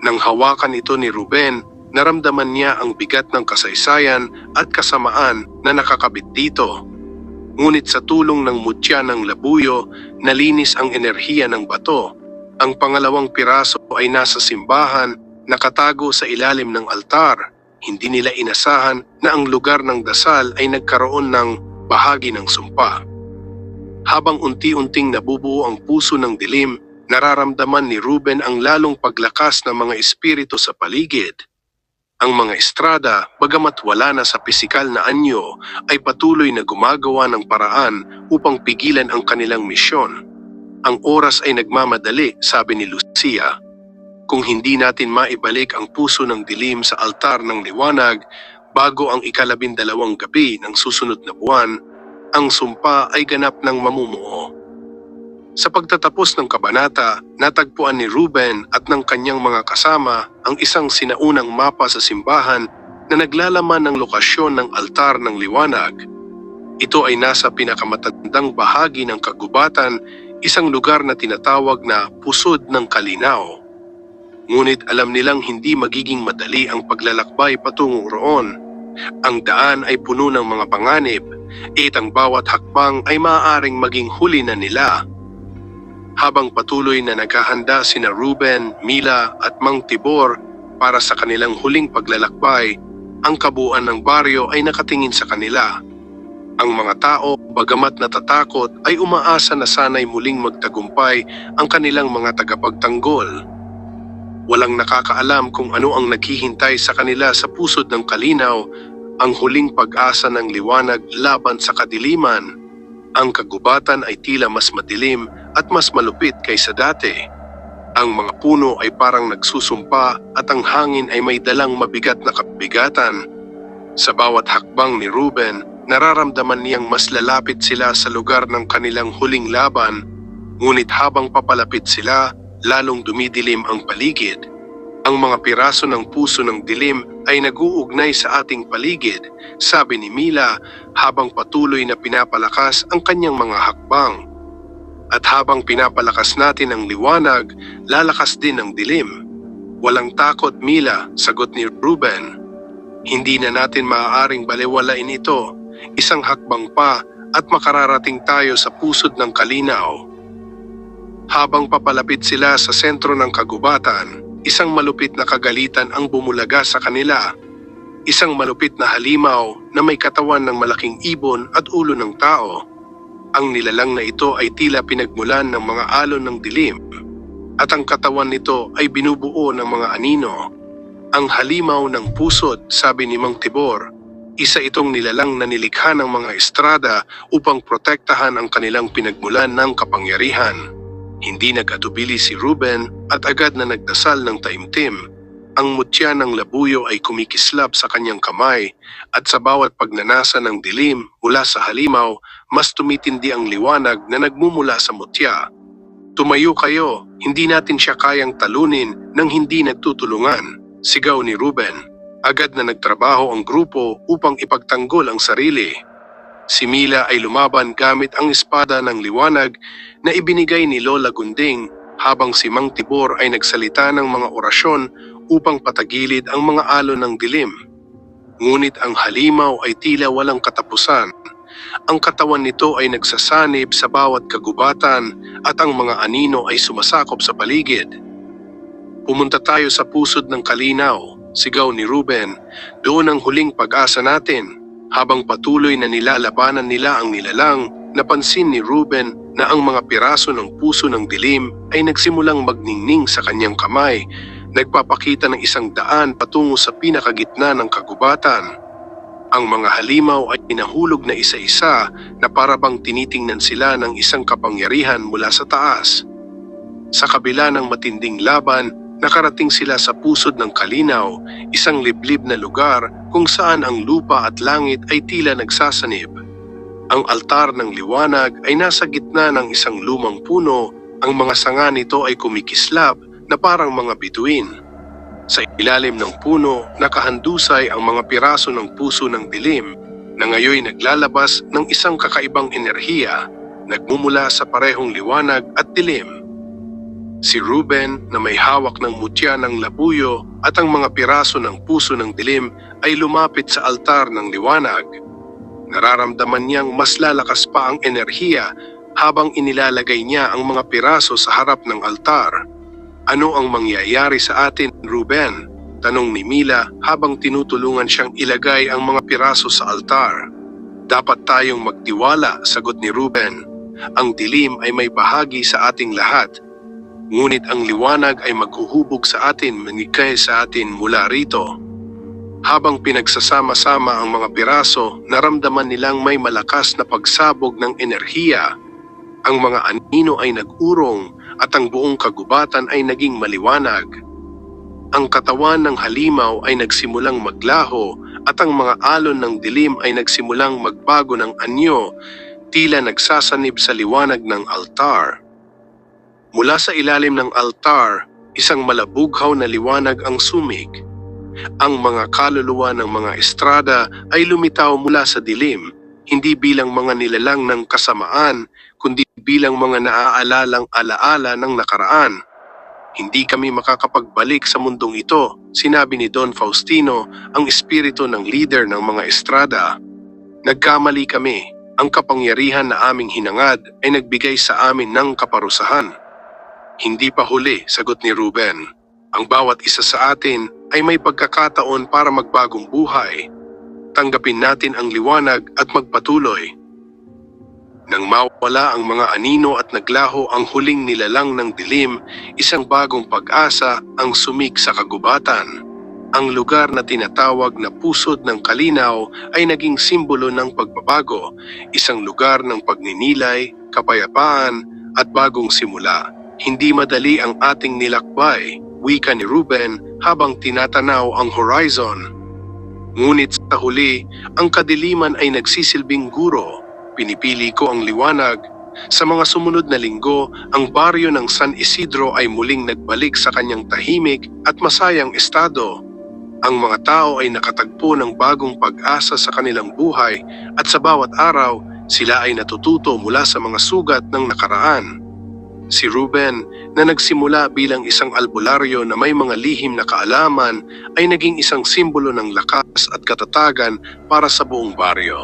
Nang hawakan ito ni Ruben, naramdaman niya ang bigat ng kasaysayan at kasamaan na nakakabit dito. Ngunit sa tulong ng mutya ng labuyo, nalinis ang enerhiya ng bato. Ang pangalawang piraso ay nasa simbahan, nakatago sa ilalim ng altar. Hindi nila inasahan na ang lugar ng dasal ay nagkaroon ng bahagi ng sumpa. Habang unti-unting nabubuo ang puso ng dilim, nararamdaman ni Ruben ang lalong paglakas ng mga espiritu sa paligid. Ang mga estrada, bagamat wala na sa pisikal na anyo, ay patuloy na gumagawa ng paraan upang pigilan ang kanilang misyon. Ang oras ay nagmamadali, sabi ni Lucia. Kung hindi natin maibalik ang puso ng dilim sa altar ng liwanag bago ang 12 gabi ng susunod na buwan, ang sumpa ay ganap ng mamumuo. Sa pagtatapos ng kabanata, natagpuan ni Ruben at ng kanyang mga kasama ang isang sinaunang mapa sa simbahan na naglalaman ng lokasyon ng altar ng liwanag. Ito ay nasa pinakamatandang bahagi ng kagubatan, isang lugar na tinatawag na Pusod ng Kalinaw. Ngunit alam nilang hindi magiging madali ang paglalakbay patungo roon. Ang daan ay puno ng mga panganib, at ang bawat hakbang ay maaaring maging huli na nila. Habang patuloy na naghahanda sina Ruben, Mila at Mang Tibor para sa kanilang huling paglalakbay, ang kabuuan ng baryo ay nakatingin sa kanila. Ang mga tao, bagamat natatakot, ay umaasa na sana'y muling magtagumpay ang kanilang mga tagapagtanggol. Walang nakakaalam kung ano ang naghihintay sa kanila sa pusod ng kalinaw, ang huling pag-asa ng liwanag laban sa kadiliman. Ang kagubatan ay tila mas madilim at mas malupit kaysa dati. Ang mga puno ay parang nagsusumpa at ang hangin ay may dalang mabigat na kabigatan. Sa bawat hakbang ni Ruben, nararamdaman niyang mas lalapit sila sa lugar ng kanilang huling laban, ngunit habang papalapit sila, lalong dumidilim ang paligid. Ang mga piraso ng puso ng dilim ay nag-uugnay sa ating paligid, sabi ni Mila habang patuloy na pinapalakas ang kanyang mga hakbang. At habang pinapalakas natin ang liwanag, lalakas din ang dilim. Walang takot, Mila, sagot ni Ruben. Hindi na natin maaaring balewalain ito. Isang hakbang pa at makararating tayo sa pusod ng kalinaw. Habang papalapit sila sa sentro ng kagubatan, isang malupit na kagalitan ang bumulaga sa kanila. Isang malupit na halimaw na may katawan ng malaking ibon at ulo ng tao. Ang nilalang na ito ay tila pinagmulan ng mga alon ng dilim. At ang katawan nito ay binubuo ng mga anino. Ang halimaw ng pusod, sabi ni Mang Tibor, isa itong nilalang na nilikha ng mga estrada upang protektahan ang kanilang pinagmulan ng kapangyarihan. Hindi nag-atubili si Ruben at agad na nagdasal ng taimtim. Ang mutya ng labuyo ay kumikislap sa kanyang kamay at sa bawat pagnanasa ng dilim mula sa halimaw, mas tumitindi ang liwanag na nagmumula sa mutya. Tumayo kayo, hindi natin siya kayang talunin nang hindi nagtutulungan, sigaw ni Ruben. Agad na nagtrabaho ang grupo upang ipagtanggol ang sarili. Si Mila ay lumaban gamit ang espada ng liwanag na ibinigay ni Lola Gunding habang si Mang Tibor ay nagsalita ng mga orasyon upang patagilid ang mga alon ng dilim. Ngunit ang halimaw ay tila walang katapusan. Ang katawan nito ay nagsasanib sa bawat kagubatan at ang mga anino ay sumasakop sa paligid. Pumunta tayo sa pusod ng kalinaw, sigaw ni Ruben. Doon ang huling pag-asa natin. Habang patuloy na nilalabanan nila ang nilalang, napansin ni Ruben na ang mga piraso ng puso ng dilim ay nagsimulang magningning sa kanyang kamay, nagpapakita ng isang daan patungo sa pinakagitna ng kagubatan. Ang mga halimaw ay inahulog na isa-isa na parabang tinitingnan sila ng isang kapangyarihan mula sa taas. Sa kabila ng matinding laban, nakarating sila sa pusod ng kalinaw, isang liblib na lugar kung saan ang lupa at langit ay tila nagsasanib. Ang altar ng liwanag ay nasa gitna ng isang lumang puno, ang mga sanga nito ay kumikislap na parang mga bituin. Sa ilalim ng puno, nakahandusay ang mga piraso ng puso ng dilim na ngayoy naglalabas ng isang kakaibang enerhiya, nagmumula sa parehong liwanag at dilim. Si Ruben na may hawak ng mutya ng labuyo at ang mga piraso ng puso ng dilim ay lumapit sa altar ng liwanag. Nararamdaman niyang mas lalakas pa ang enerhiya habang inilalagay niya ang mga piraso sa harap ng altar. Ano ang mangyayari sa atin, Ruben? Tanong ni Mila habang tinutulungan siyang ilagay ang mga piraso sa altar. Dapat tayong magtiwala, sagot ni Ruben. Ang dilim ay may bahagi sa ating lahat. Ngunit ang liwanag ay maghuhubog sa atin, manigay sa atin mula rito. Habang pinagsasama-sama ang mga piraso, naramdaman nilang may malakas na pagsabog ng enerhiya. Ang mga anino ay nag-urong at ang buong kagubatan ay naging maliwanag. Ang katawan ng halimaw ay nagsimulang maglaho at ang mga alon ng dilim ay nagsimulang magbago ng anyo, tila nagsasanib sa liwanag ng altar. Mula sa ilalim ng altar, isang malabughaw na liwanag ang sumig. Ang mga kaluluwa ng mga estrada ay lumitaw mula sa dilim, hindi bilang mga nilalang ng kasamaan, kundi bilang mga naaalalang alaala ng nakaraan. Hindi kami makakapagbalik sa mundong ito, sinabi ni Don Faustino, ang espiritu ng leader ng mga estrada. Nagkamali kami, ang kapangyarihan na aming hinangad ay nagbigay sa amin ng kaparusahan. Hindi pa huli, sagot ni Ruben. Ang bawat isa sa atin ay may pagkakataon para magbagong buhay. Tanggapin natin ang liwanag at magpatuloy. Nang mawala ang mga anino at naglaho ang huling nilalang ng dilim, isang bagong pag-asa ang sumig sa kagubatan. Ang lugar na tinatawag na pusod ng kalinaw ay naging simbolo ng pagbabago, isang lugar ng pagninilay, kapayapaan at bagong simula. Hindi madali ang ating nilakbay, wika ni Ruben habang tinatanaw ang horizon. Ngunit sa huli, ang kadiliman ay nagsisilbing guro. Pinipili ko ang liwanag Sa mga sumunod na linggo, ang baryo ng San Isidro ay muling nagbalik sa kanyang tahimik at masayang estado. Ang mga tao ay nakatagpo ng bagong pag-asa sa kanilang buhay at sa bawat araw, sila ay natututo mula sa mga sugat ng nakaraan. Si Ruben, na nagsimula bilang isang albularyo na may mga lihim na kaalaman, ay naging isang simbolo ng lakas at katatagan para sa buong baryo.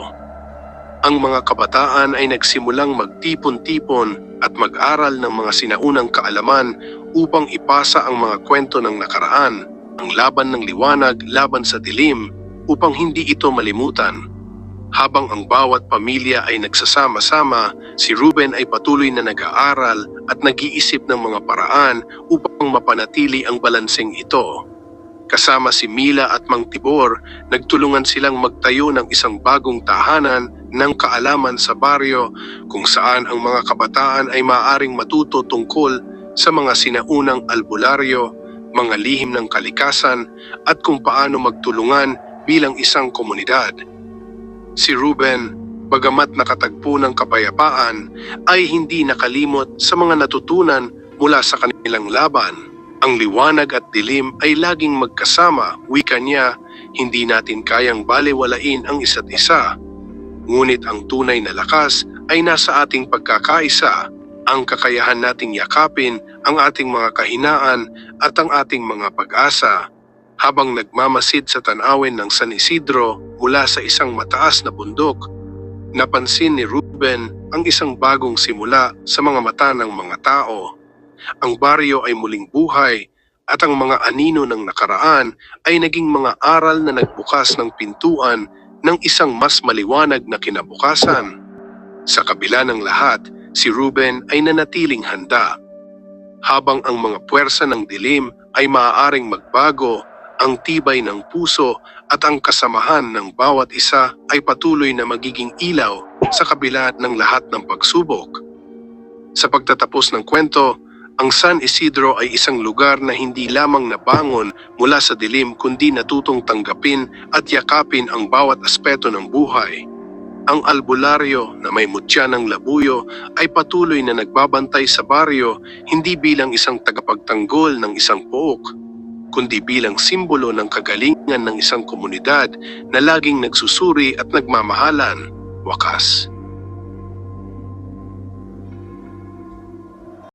Ang mga kabataan ay nagsimulang magtipon-tipon at mag-aral ng mga sinaunang kaalaman upang ipasa ang mga kwento ng nakaraan, ang laban ng liwanag laban sa dilim, upang hindi ito malimutan. Habang ang bawat pamilya ay nagsasama-sama, si Ruben ay patuloy na nag-aaral at nag-iisip ng mga paraan upang mapanatili ang balanseng ito. Kasama si Mila at Mang Tibor, nagtulungan silang magtayo ng isang bagong tahanan ng kaalaman sa baryo kung saan ang mga kabataan ay maaaring matuto tungkol sa mga sinaunang albularyo, mga lihim ng kalikasan at kung paano magtulungan bilang isang komunidad. Si Ruben, bagamat nakatagpo ng kapayapaan, ay hindi nakalimot sa mga natutunan mula sa kanilang laban. Ang liwanag at dilim ay laging magkasama, wika niya, hindi natin kayang balewalain ang isa't isa. Ngunit ang tunay na lakas ay nasa ating pagkakaisa, ang kakayahan nating yakapin ang ating mga kahinaan at ang ating mga pag-asa. Habang nagmamasid sa tanawin ng San Isidro mula sa isang mataas na bundok, napansin ni Ruben ang isang bagong simula sa mga mata ng mga tao. Ang baryo ay muling buhay at ang mga anino ng nakaraan ay naging mga aral na nagbukas ng pintuan ng isang mas maliwanag na kinabukasan. Sa kabila ng lahat, si Ruben ay nanatiling handa. Habang ang mga puwersa ng dilim ay maaaring magbago, ang tibay ng puso at ang kasamahan ng bawat isa ay patuloy na magiging ilaw sa kabila ng lahat ng pagsubok. Sa pagtatapos ng kwento, ang San Isidro ay isang lugar na hindi lamang nabangon mula sa dilim kundi natutong tanggapin at yakapin ang bawat aspeto ng buhay. Ang albularyo na may mutya ng labuyo ay patuloy na nagbabantay sa baryo hindi bilang isang tagapagtanggol ng isang pook, kundi bilang simbolo ng kagalingan ng isang komunidad na laging nagsusuri at nagmamahalan. Wakas.